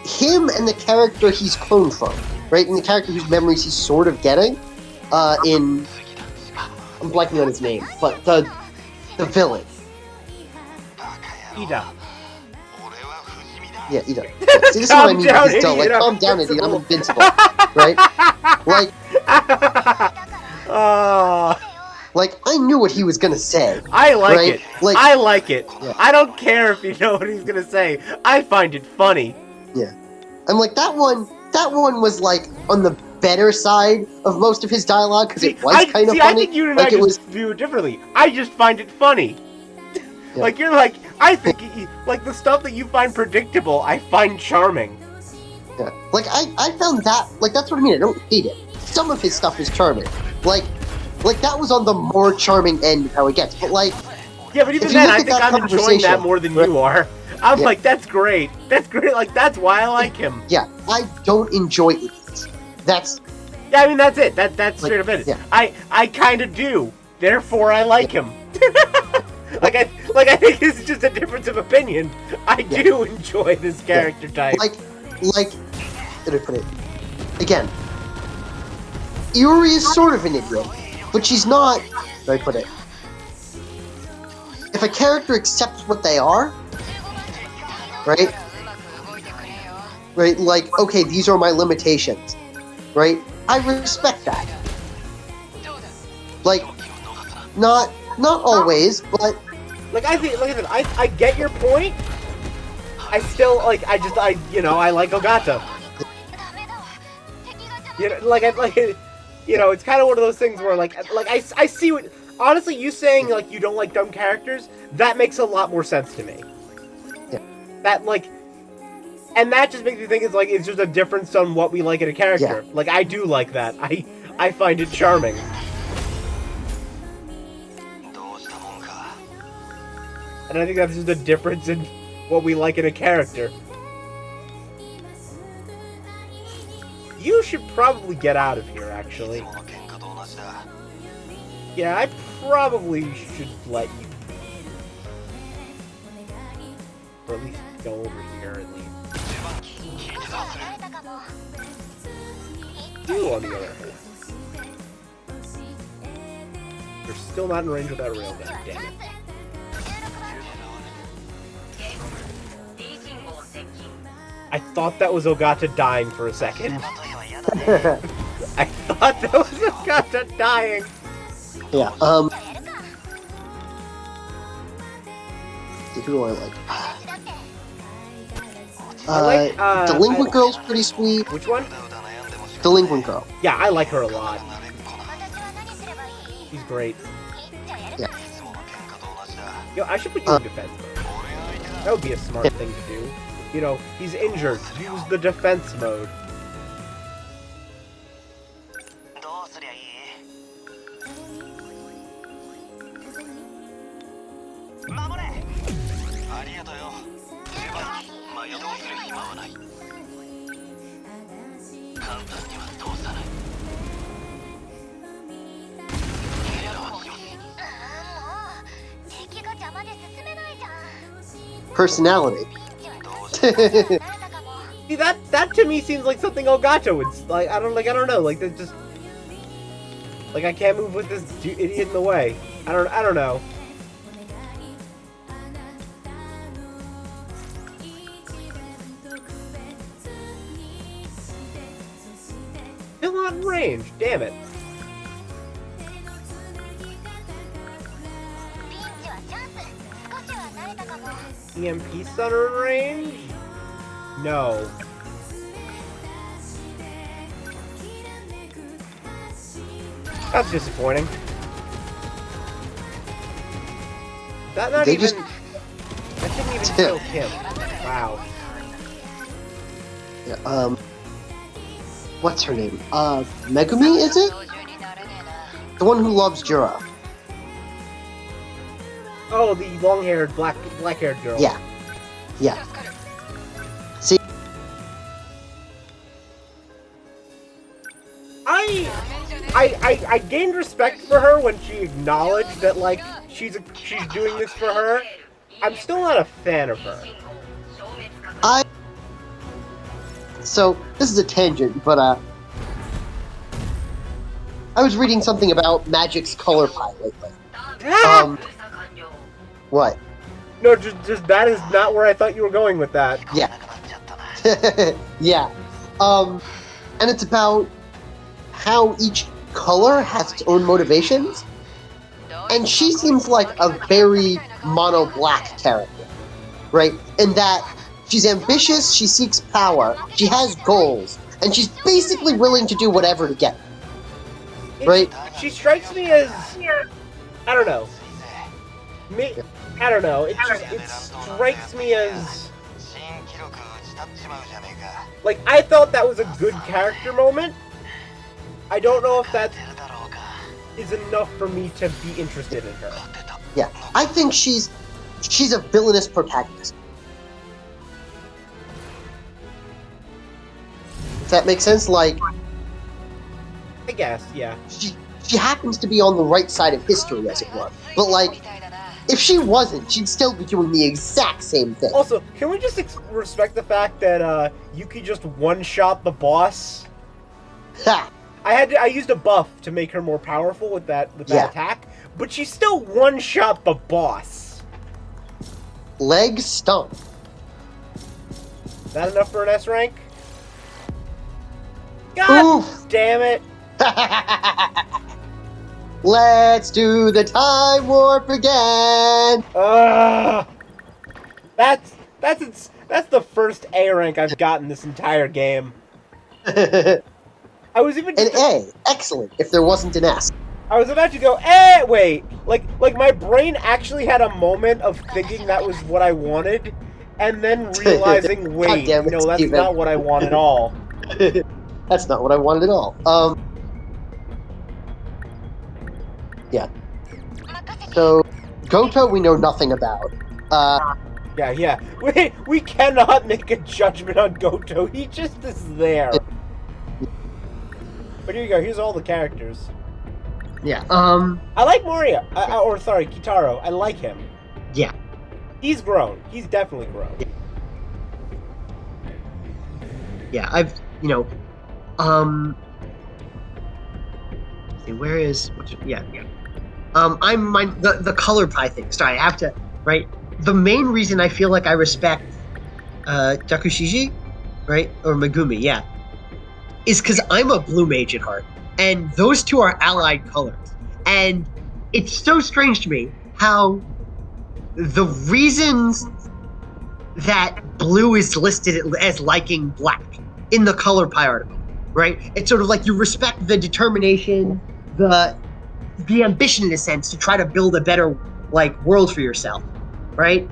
him and the character he's cloned from, right? And the character whose memories he's sort of getting. I'm blanking on his name, but the villain. Ida. Yeah, Ida. Yeah, see, this is what I mean with Calm his down, like, idiot, calm I'm down, idiot, I'm invincible. invincible, right? Like, Oh, like, I knew what he was gonna say. I like Right? it. Like- I like it. Yeah. I don't care if you know what he's gonna say. I find it funny. Yeah. I'm like, that one was, like, on the better side of most of his dialogue, because it was kind of funny. I think you and like, I it just was, view it differently. I just find it funny. Yeah. Like, you're like, I think, like, the stuff that you find predictable, I find charming. yeah. Like, I found that, like, that's what I mean, I don't hate it. Some of his stuff is charming. Like, that was on the more charming end of how it gets, but, like, Yeah, but even If you then, look I at think that I'm enjoying that conversation, more than right. you are. I'm Yeah. like, that's great. That's great. Like, that's why I like him. yeah, I don't enjoy idiots. That's, Yeah, I mean, that's it. That's Like, straight up it. yeah. I kind of do. Therefore, I like him. I think this is just a difference of opinion. I do enjoy this character type. like, how do I put it? Again, Iori is sort of an idiot, but she's not, how do I put it? If a character accepts what they are, right? Right, like, okay, these are my limitations, right? I respect that. Like, not always, but Like, I think, like I said, I get your point. I still, like, I like Ogata. You know, it's kind of one of those things where, like, I see what, honestly, you saying, like, you don't like dumb characters, that makes a lot more sense to me. Yeah. That, like, And that just makes me think it's just a difference on what we like in a character. Yeah. Like, I do like that. I find it charming. どうしたもんか And I think that's just a difference in what we like in a character. You should probably get out of here, い actually. つもの喧嘩と同じだ Yeah, I probably should let you. Or at least go over here at least. 出番機聞いてどうする You, on the other hand. You're still not in range of that railgun, damn it. D 信号接近 I thought that was Ogata dying for a second. まといは嫌だね I thought that was Ogata dying. Yeah. Who do I like? I like, Delinquent Girl's pretty sweet. Which one? うだうだ悩んでも仕方 Delinquent Girl. Yeah, I like her a lot. 慣れっこな She's great. いつもの喧嘩と同じだ Yo, I should put you in defense mode. 俺が相手だ That would be a smart thing to do. You know, he's injured. Use the defense mode. どうすりゃいい 守れありがとうよ出番機まあ移動する暇はない簡単には通さないエラーしよう 敵が邪魔で進めないじゃん Personality. どうしよう See, that to me seems like something Ogata would like. I don't know. Like that just like I can't move with this idiot in the way. I don't know. Still not in range. Damn it. ピンチはチャンス少しは慣れたかも EMP Stunner in range? No. That's disappointing. That not They even. just- That didn't even kill him. Wow. Yeah, what's her name? Megumi, is it? 操縦になれねえな The one who loves Juro. Oh, the long-haired, black-haired girl. Yeah. Yeah. See, I gained respect for her when she acknowledged that, like, she's doing this for her. I'm still not a fan of her. 消滅確認 so this is a tangent, but I was reading something about Magic's color palette lately. Ah! 封鎖完了 What? No, just that is not where I thought you were going with that. Yeah. なくなっちゃったな Yeah. And it's about how each color has its own motivations. And she seems like a very mono-black character, right? In that she's ambitious, she seeks power, she has goals, and she's basically willing to do whatever to get it. Right? She strikes me as, I don't know. I don't know. It strikes me as 新記録打ち立っちまうじゃねえか like I thought that was a good character moment. I don't know if that 出るだろうか is enough for me to be interested in her. 出た Yeah. I think she's a villainous protagonist. Does that make sense? Like, I guess, yeah. she happens to be on the right side of history, as it were. But, like, if she wasn't, she'd still be doing the exact same thing. Also, can we just respect the fact that Yuki just one-shot the boss? Ha! I used a buff to make her more powerful with that Yeah. attack, but she still one-shot the boss. Leg stump. Is that enough for an S rank? God Oof! damn it! Let's do the time warp again! That's the first A rank I've gotten this entire game. An I was even A. Excellent, if there wasn't an S. I was about to go, wait. Like my brain actually had a moment of thinking that was what I wanted, And then realizing, wait, damn it, no, that's Steven. not what I want at all. That's not what I wanted at all. Yeah. So, Goto we know nothing about. Yeah. We cannot make a judgment on Goto. He just is there. But here you go. Here's all the characters. Yeah. I like Moria. Kitaro. I like him. Yeah. He's grown. He's definitely grown. Yeah. See, where is? Yeah. The color pie thing. Sorry, I have to. Right. The main reason I feel like I respect Jakushiji, right, or Megumi, yeah, is because I'm a blue mage at heart, and those two are allied colors, and it's so strange to me how the reasons that blue is listed as liking black in the color pie article, right? It's sort of like you respect the determination, the ambition in a sense to try to build a better world for yourself, right?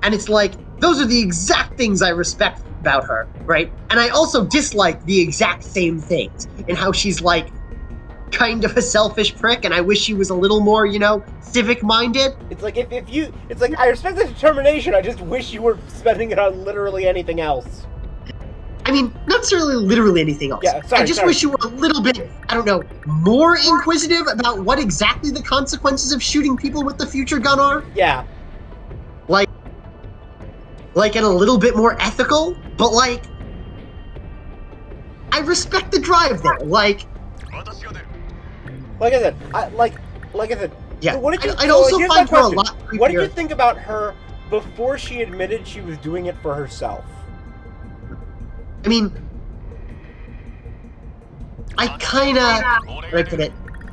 And it's like those are the exact things I respect about her, right? And I also dislike the exact same things in how she's kind of a selfish prick, and I wish she was a little more, civic-minded. It's like it's like I respect the determination. I just wish you were spending it on literally anything else. I mean, not necessarily literally anything else. Yeah, I just wish you were a little bit, I don't know, more inquisitive about what exactly the consequences of shooting people with the future gun are. Yeah. And a little bit more ethical, but I respect the drive there. Like I said, Yeah. So what did you? I'd also here's find my her a question. lot creepier. What did you think about her before she admitted she was doing it for herself? I mean, I kind of,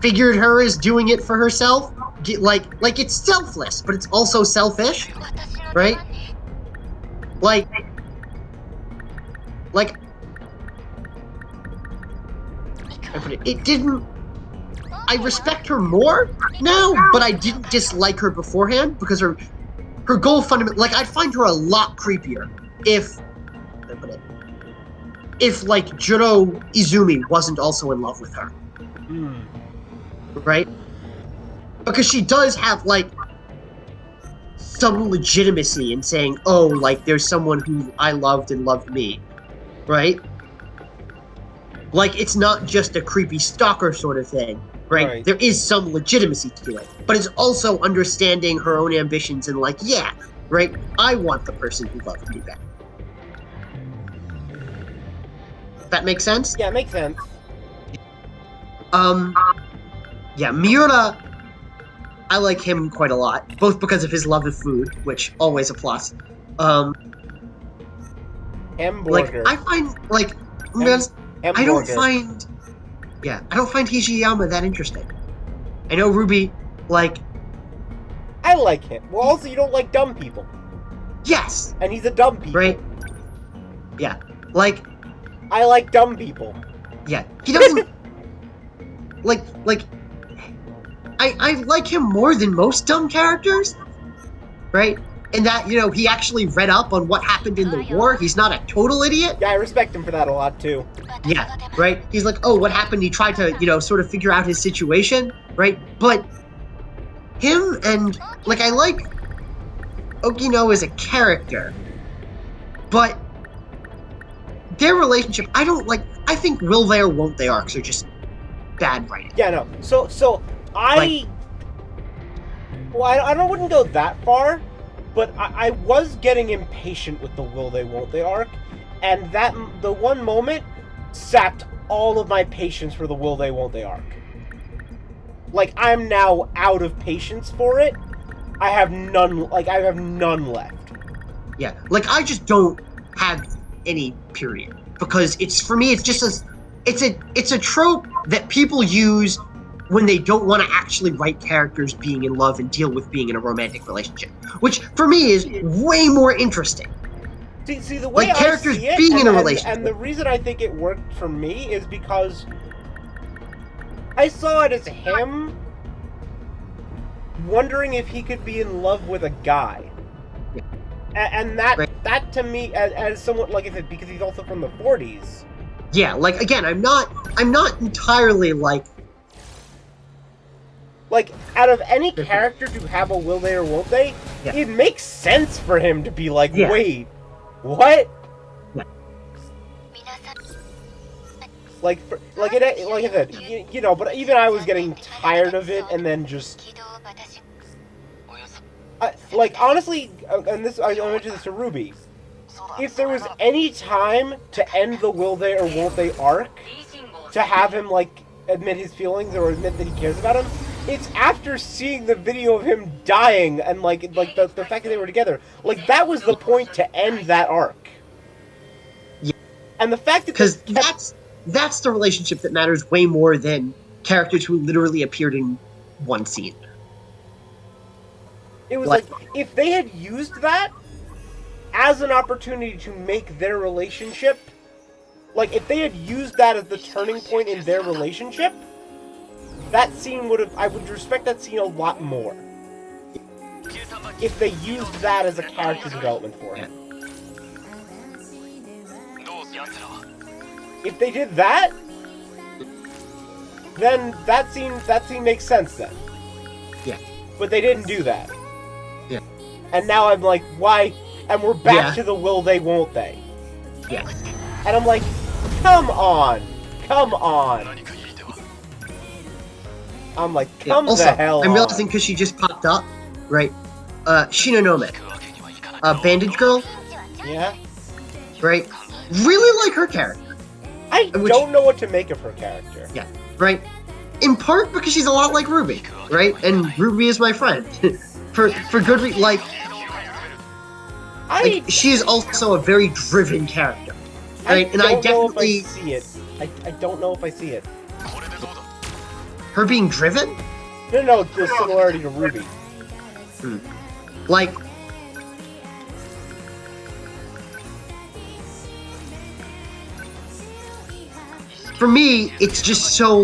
figured her as doing it for herself. It's selfless, but it's also selfish, right? It didn't. I respect her more now, but I didn't dislike her beforehand because her goal fundamentally, I'd find her a lot creepier if Juro Izumi wasn't also in love with her. Right? Because she does have, some legitimacy in saying, oh, there's someone who I loved and loved me. Right? It's not just a creepy stalker sort of thing. Right? There is some legitimacy to it. But it's also understanding her own ambitions and yeah, right? I want the person who loved me back. That makes sense? Yeah, it makes sense. Yeah, Miura, I like him quite a lot, both because of his love of food, which always a plus. Hamburger. I find, I don't find Hijiyama that interesting. I know Ruby, I like him. Well, also, you don't like dumb people. Yes! And he's a dumb people. Right? Yeah. I like dumb people. Yeah. He doesn't... I like him more than most dumb characters, right? And that, he actually read up on what happened in the war. He's not a total idiot. Yeah, I respect him for that a lot, too. Yeah, right? He's like, oh, what happened? He tried to, sort of figure out his situation, right? But him and, I like Okino as a character, but their relationship, I think will they or won't they arcs are just bad writing. Yeah, no. So I wouldn't go that far, but I was getting impatient with the will they won't they arc, and the one moment sapped all of my patience for the will they won't they arc. I'm now out of patience for it. I have none left. Yeah, I just don't have any period, because for me it's just it's a trope that people use when they don't want to actually write characters being in love and deal with being in a romantic relationship, which for me is way more interesting. See the way characters I see it, being in a relationship. And the reason I think it worked for me is because I saw it as him wondering if he could be in love with a guy. Yeah. And that Right. that to me, as someone like if it because he's also from the 40s. Yeah, like again, I'm not entirely like Out of any character to have a will they or won't they, Yeah. it makes sense for him to be like, Yeah. wait, what? Yeah. Like I said, but even I was getting tired of it, and then just honestly, and this I mentioned this to Ruby. If there was any time to end the will they or won't they arc, to have him admit his feelings or admit that he cares about him, it's after seeing the video of him dying and the fact that they were together. That was the point to end that arc. Yeah. And the fact that because that's the relationship that matters way more than characters who literally appeared in one scene. it was if they had used that as an opportunity to make their relationship, if they had used that as the turning point in their relationship, that scene I would respect that scene a lot more. If they used that as a character development for him. If they did that, then that scene makes sense then. Yeah. But they didn't do that. Yeah. And now I'm like, why? And we're back Yeah. to the will they, won't they. Yeah. And I'm like, come on. I'm like, come Also, the hell on. I'm realizing because she just popped up, right? Shinonome, Bandage Girl, Yeah? right? Really like her character, I don't know what to make of her character. yeah, right? In part because she's a lot like Ruby, right? And Ruby is my friend, for good reason. Like she is also a very driven character, right? And I definitely see it. I don't know if I see it. Her being driven, No, the similarity to Ruby. like. For me, it's just so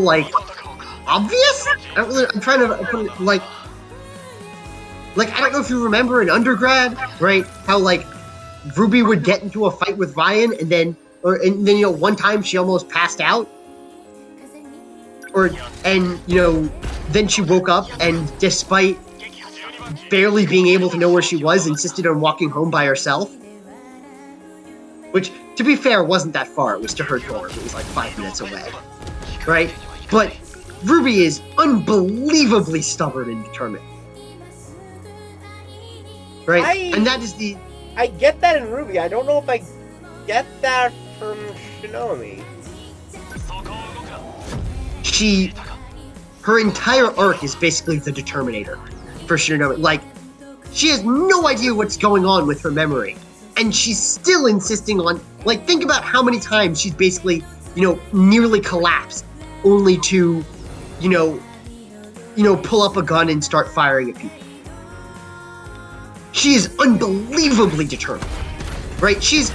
obvious. I'm trying to put it I don't know if you remember in undergrad, right? How Ruby would get into a fight with Ryan, and then one time she almost passed out, then she woke up and despite barely being able to know where she was, insisted on walking home by herself. Which, to be fair, wasn't that far. It was to her dorm. It was 5 minutes away, right? But Ruby is unbelievably stubborn and determined, right? And that is I get that in Ruby. I don't know if I get that from Shinonome. Her entire arc is basically the Determinator for Shinonome. She has no idea what's going on with her memory. And she's still insisting on, think about how many times she's basically, nearly collapsed, only to, pull up a gun and start firing at people. She is unbelievably determined, right? She is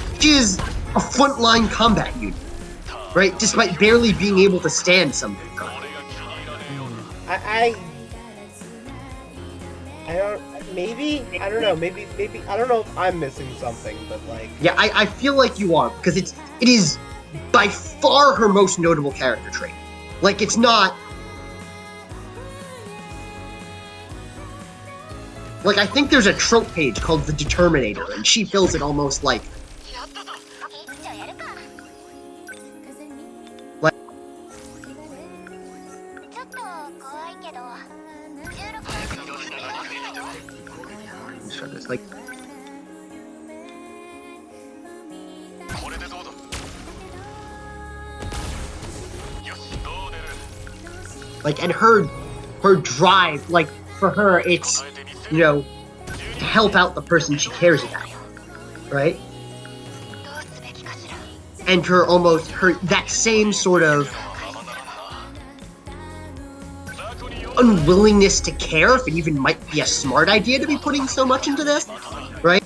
a frontline combat unit, right? Despite barely being able to stand some of the time. I don't. Maybe I don't know. Maybe I don't know if I'm missing something, but Yeah, I feel like you are, because it is by far her most notable character trait. It's not. I think there's a trope page called the Determinator, and she fills it almost like. And her drive, for her, it's, to help out the person she cares about, right? And that same sort of unwillingness to care if it even might be a smart idea to be putting so much into this, right?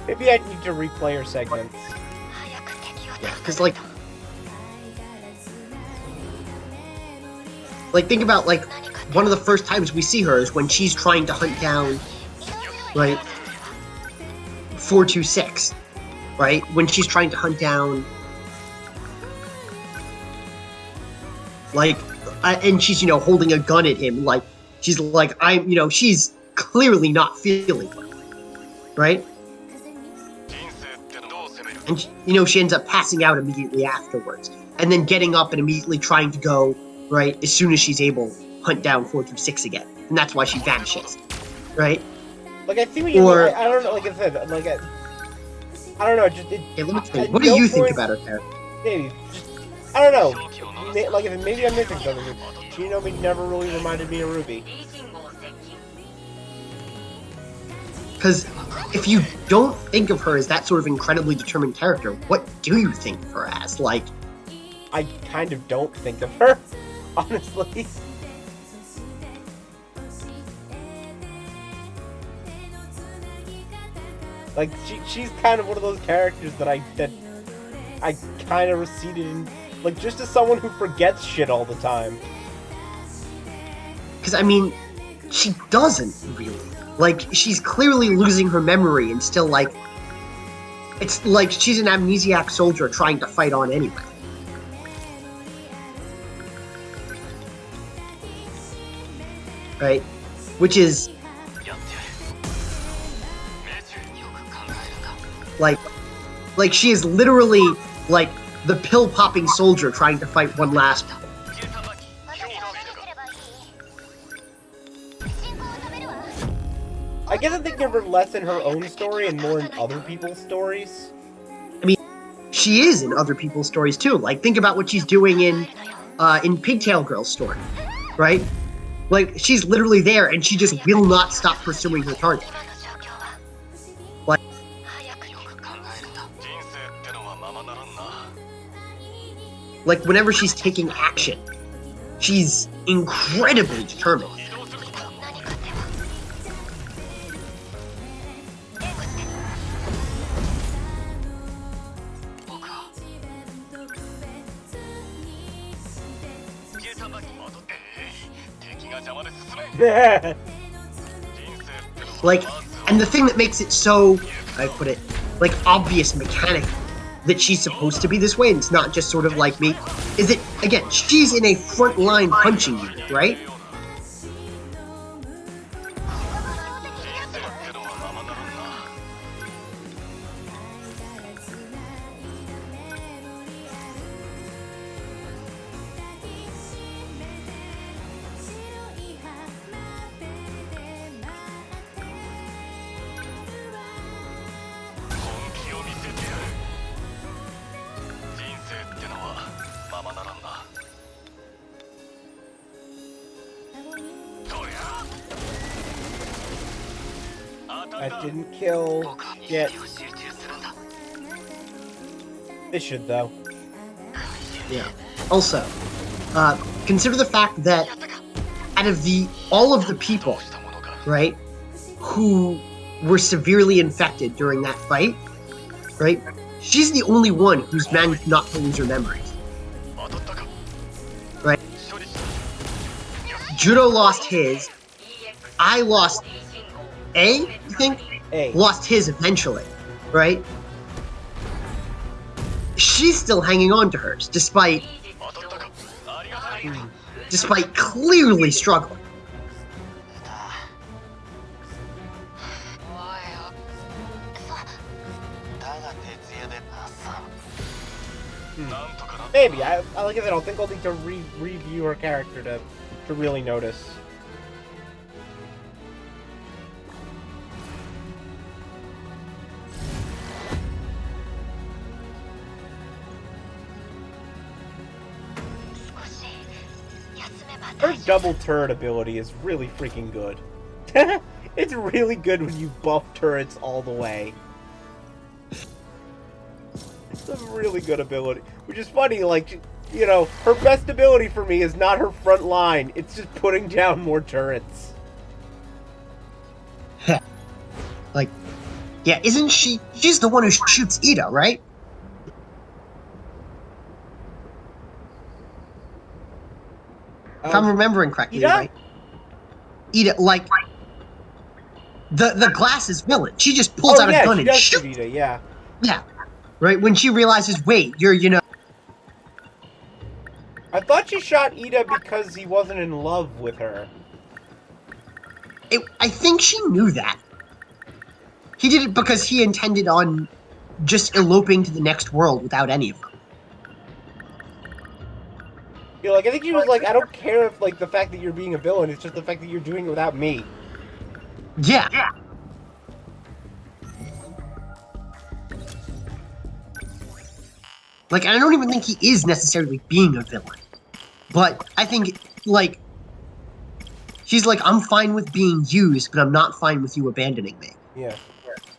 Maybe I need to replay her segments. 早く敵を Yeah, 倒 because like think about like one of the first times we see her is when she's trying to hunt down, right, 426, right, when she's trying to hunt down, like, and she's holding a gun at him, like she's like she's clearly not feeling it, right, 人生ってどう攻める and she ends up passing out immediately afterwards, and then getting up and immediately trying to go, right, as soon as she's able, hunt down 426 again, and that's why she vanishes, right? Like, I see what you Or- mean. I don't know, like I said, like, I don't know, just... Okay, let me think. at What do no you think point- about her character? Maybe, just... I don't know. Like, if maybe I'm missing something. Shinobi never really reminded me of Ruby. D 信号接近 Because if you don't think of her as that sort of incredibly determined character, what do you think of her as? Like, I kind of don't think of her, honestly. Like, she's kind of one of those characters that I kind of receded in, like, just as someone who forgets shit all the time. because I mean, she doesn't really. Like, she's clearly losing her memory and still, like, it's like she's an amnesiac soldier trying to fight on anyway. Right? Which is, やってやる命中よく考えるな like she is literally, like, the pill-popping soldier trying to fight one last battle. 計算巻き 私 兵 は を 何 つけ す る ればいい？進行を止めるわ。 I guess I'm thinking of her less in her own story and more in other people's stories. She is in other people's stories too. Like, think about what she's doing in Pigtail Girl's story, right? Like, she's literally there and she just will not stop pursuing her target. 今の状況は Like, 早くよく考えるんだ。人生ってのはままならんな like whenever she's taking action, she's incredibly determined. 移動するぞ何か手は。僕は計算巻きあと敵が邪魔で進め Yeah. 人生ってのは Like, まず and the thing that makes it so, I put it, like, obvious mechanic that she's supposed to be this way and it's not just sort of like me, is that, again, she's in a front line punching unit, right? 人生ってのはままならんな 本気を見せてやる人生ってのはままならんなそりゃ当たり That だ didn't kill 僕は yet. に集中するんだ They should, though. Yeah. Also, consider the fact that out of all of the people, どうしたものか right, who were severely infected during that fight, right, she's the only one who's managed not to lose her memories. 当たったか Right. 処理した Judo lost his. EX I lost D 信号 A, you think? Hey. Lost his eventually, right? She's still hanging on to hers, despite 当たったかありがたい despite clearly struggling. だが徹夜で朝 なんとかな Maybe. Like I said, I think I'll need to review her character to really notice. Her double turret ability is really freaking good. It's really good when you buff turrets all the way. It's a really good ability. Which is funny, like, you know, her best ability for me is not her front line. It's just putting down more turrets. Yeah, isn't she? She's the one who shoots Ida, right? If I'm remembering correctly, Ida? right? Ida, like the glasses villain. She just pulls Oh out a yeah, gun she and does shoots. shoot Ida. Yeah. Yeah, right. When she realizes, wait, you're I thought she shot Ida because he wasn't in love with her. I think she knew that. He did it because he intended on just eloping to the next world without any of them. Yeah, like I think she was like, I don't care if like the fact that you're being a villain, it's just the fact that you're doing it without me. Yeah. Like, I don't even think he is necessarily being a villain. But I think, like, she's like, I'm fine with being used, but I'm not fine with you abandoning me. Yeah.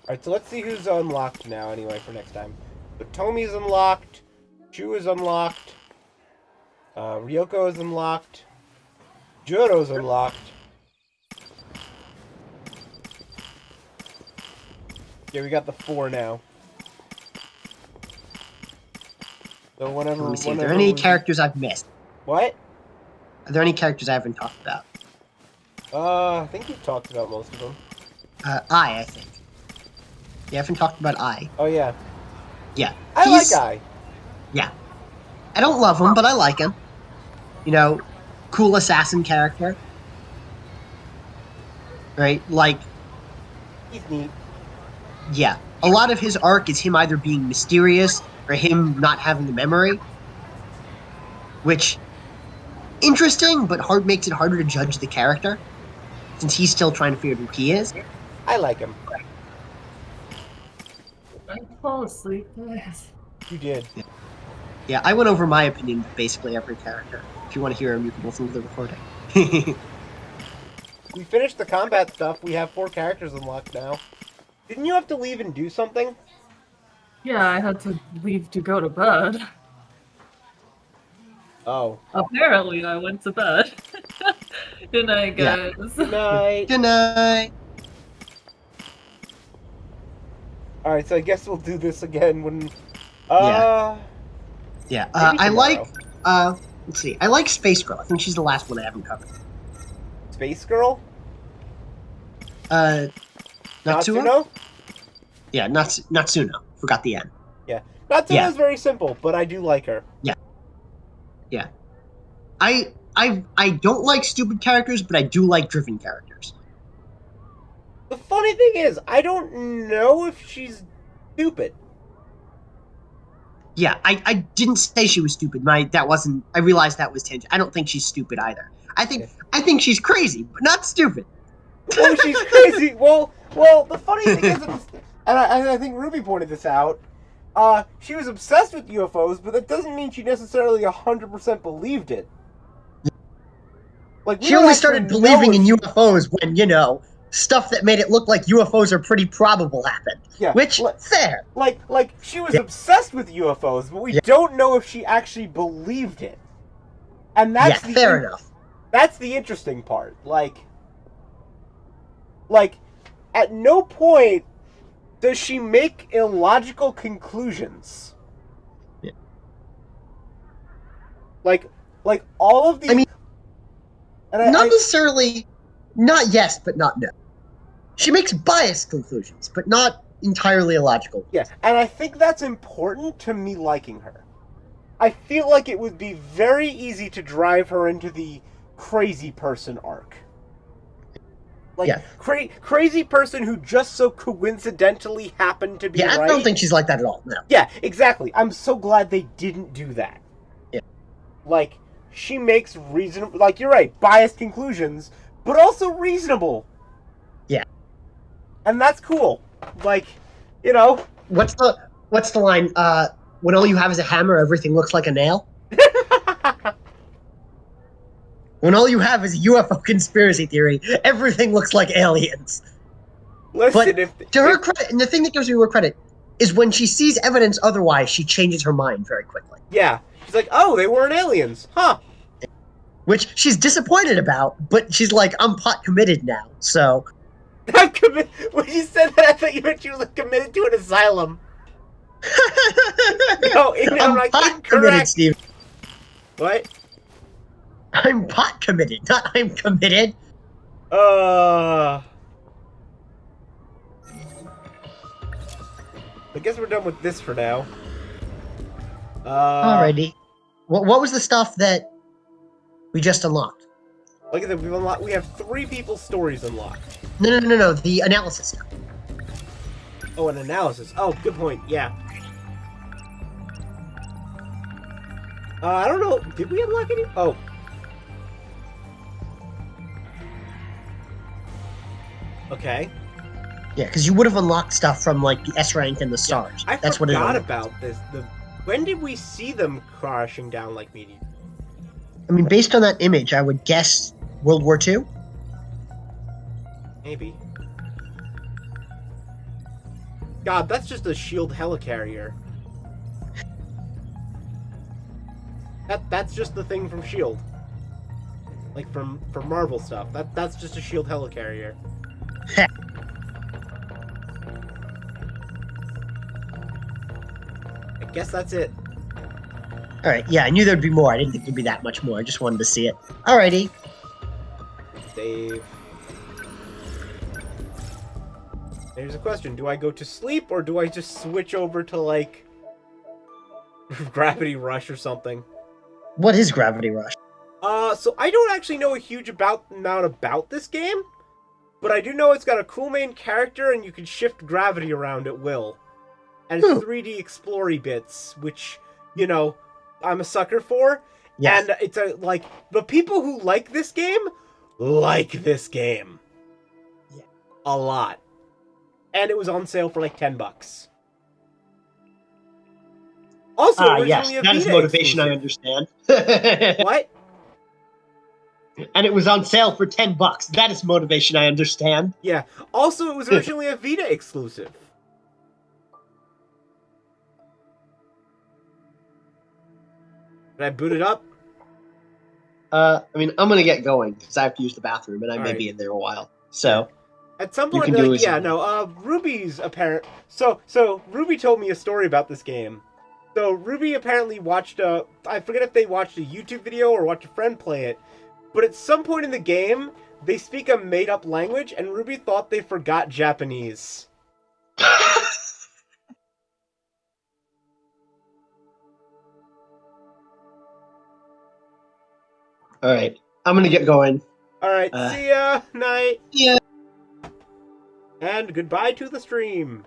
Alright, so let's see who's unlocked now anyway for next time. So Tomi's unlocked, Chu is unlocked, Ryoko is unlocked, Juro's unlocked. Yeah, we got the 4 now. So whenever. Let me see. Are there any characters I've missed? What? Are there any characters I haven't talked about? I think you've talked about most of them. I think. You haven't talked about I. Oh yeah. Yeah. I like I. Yeah. I don't love him, but I like him. You know, cool assassin character. Right? Like, He's neat. yeah. A lot of his arc is him either being mysterious or him not having the memory. Which, interesting, but makes it harder to judge the character. Since he's still trying to figure out who he is. I like him. I fall asleep, guys. You did. Yeah, I went over my opinion of basically every character. If you want to hear him, you can listen to the recording. We finished the combat stuff. We have 4 characters unlocked now. Didn't you have to leave and do something? Yeah, I had to leave to go to bed. Oh. Apparently, I went to bed. Good night, guys. Good night. Good night. Alright, so I guess we'll do this again when... Yeah. maybe I like... tomorrow. Let's see. I like Space Girl. I think she's the last one I haven't covered. Space Girl? Natsuo? Natsuno? Yeah, Natsuno. Forgot the N. Yeah. Natsuno's Yeah. very simple, but I do like her. Yeah. I don't like stupid characters, but I do like driven characters. The funny thing is, I don't know if she's stupid. Yeah, I didn't say she was stupid. I realized that was tangent. I don't think she's stupid either. I think she's crazy, but not stupid. Oh, she's crazy. Well, the funny thing is, and I think Ruby pointed this out, she was obsessed with UFOs, but that doesn't mean she necessarily 100% believed it. Like, She only started believing in UFOs when, stuff that made it look like UFOs are pretty probable happened. Yeah. Which, fair. Like she was obsessed with UFOs, but we don't know if she actually believed it. And that's fair enough. That's the interesting part. Like, at no point does she make illogical conclusions. Yeah. Like all of the... I mean, not necessarily... Not yes, but not no. She makes biased conclusions, but not entirely illogical. Yeah, and I think that's important to me liking her. I feel like it would be very easy to drive her into the crazy person arc. Like, crazy person who just so coincidentally happened to be right. Yeah, I don't think she's like that at all, no. Yeah, exactly. I'm so glad they didn't do that. Yeah. Like, she makes reasonable... Like, you're right, biased conclusions, but also reasonable. Yeah. And that's cool. Like, What's the line? When all you have is a hammer, everything looks like a nail? When all you have is a UFO conspiracy theory, everything looks like aliens. Listen, but to her credit, and the thing that gives me more credit, is when she sees evidence otherwise, she changes her mind very quickly. Yeah. She's like, oh, they weren't aliens. Huh. Which she's disappointed about, but she's like, I'm pot committed now, so... I'm committed. When you said that, I thought you meant you were committed to an asylum. No, I'm like pot committed, incorrect. Steve. What? I'm pot committed, not I'm committed. I guess we're done with this for now. Alrighty. What was the stuff that we just unlocked? Like I said, we have 3 people's stories unlocked. No. The analysis stuff. Oh, an analysis. Oh, good point. Yeah. I don't know. Did we unlock any? Oh. Okay. Yeah, because you would have unlocked stuff from like the S rank and the stars. I That's what it forgot is. about this. When did we see them crashing down like meteors? I mean, based on that image, I would guess World War II. Maybe. God, that's just a shield helicarrier. That's just the thing from Shield. Like from Marvel stuff. That's just a shield helicarrier. I guess that's it. Alright, yeah, I knew there'd be more. I didn't think there'd be that much more. I just wanted to see it. Alrighty. Save. Here's a question. Do I go to sleep or do I just switch over to like Gravity Rush or something? What is Gravity Rush? So I don't actually know a huge amount about this game, but I do know it's got a cool main character and you can shift gravity around at will. And it's 3D explory bits, which, you know, I'm a sucker for. Yes. And it's like, the people who like this game, Yeah. A lot. And it was on sale for like $10. Also, yes, originally a that is Vita motivation I exclusive. understand. What? And it was on sale for $10. That is motivation I understand. Yeah. Also, it was originally a Vita exclusive. Did I boot it up? I mean, I'm gonna get going because I have to use the bathroom and I may Alright. be in there a while. So At some You point, can do like, as yeah, you no, Ruby's apparent. So Ruby told me a story about this game. So Ruby apparently watched I forget if they watched a YouTube video or watched a friend play it, but at some point in the game, they speak a made-up language, and Ruby thought they forgot Japanese. all right, I'm gonna get going. All right, see ya, night, Yeah. and goodbye to the stream.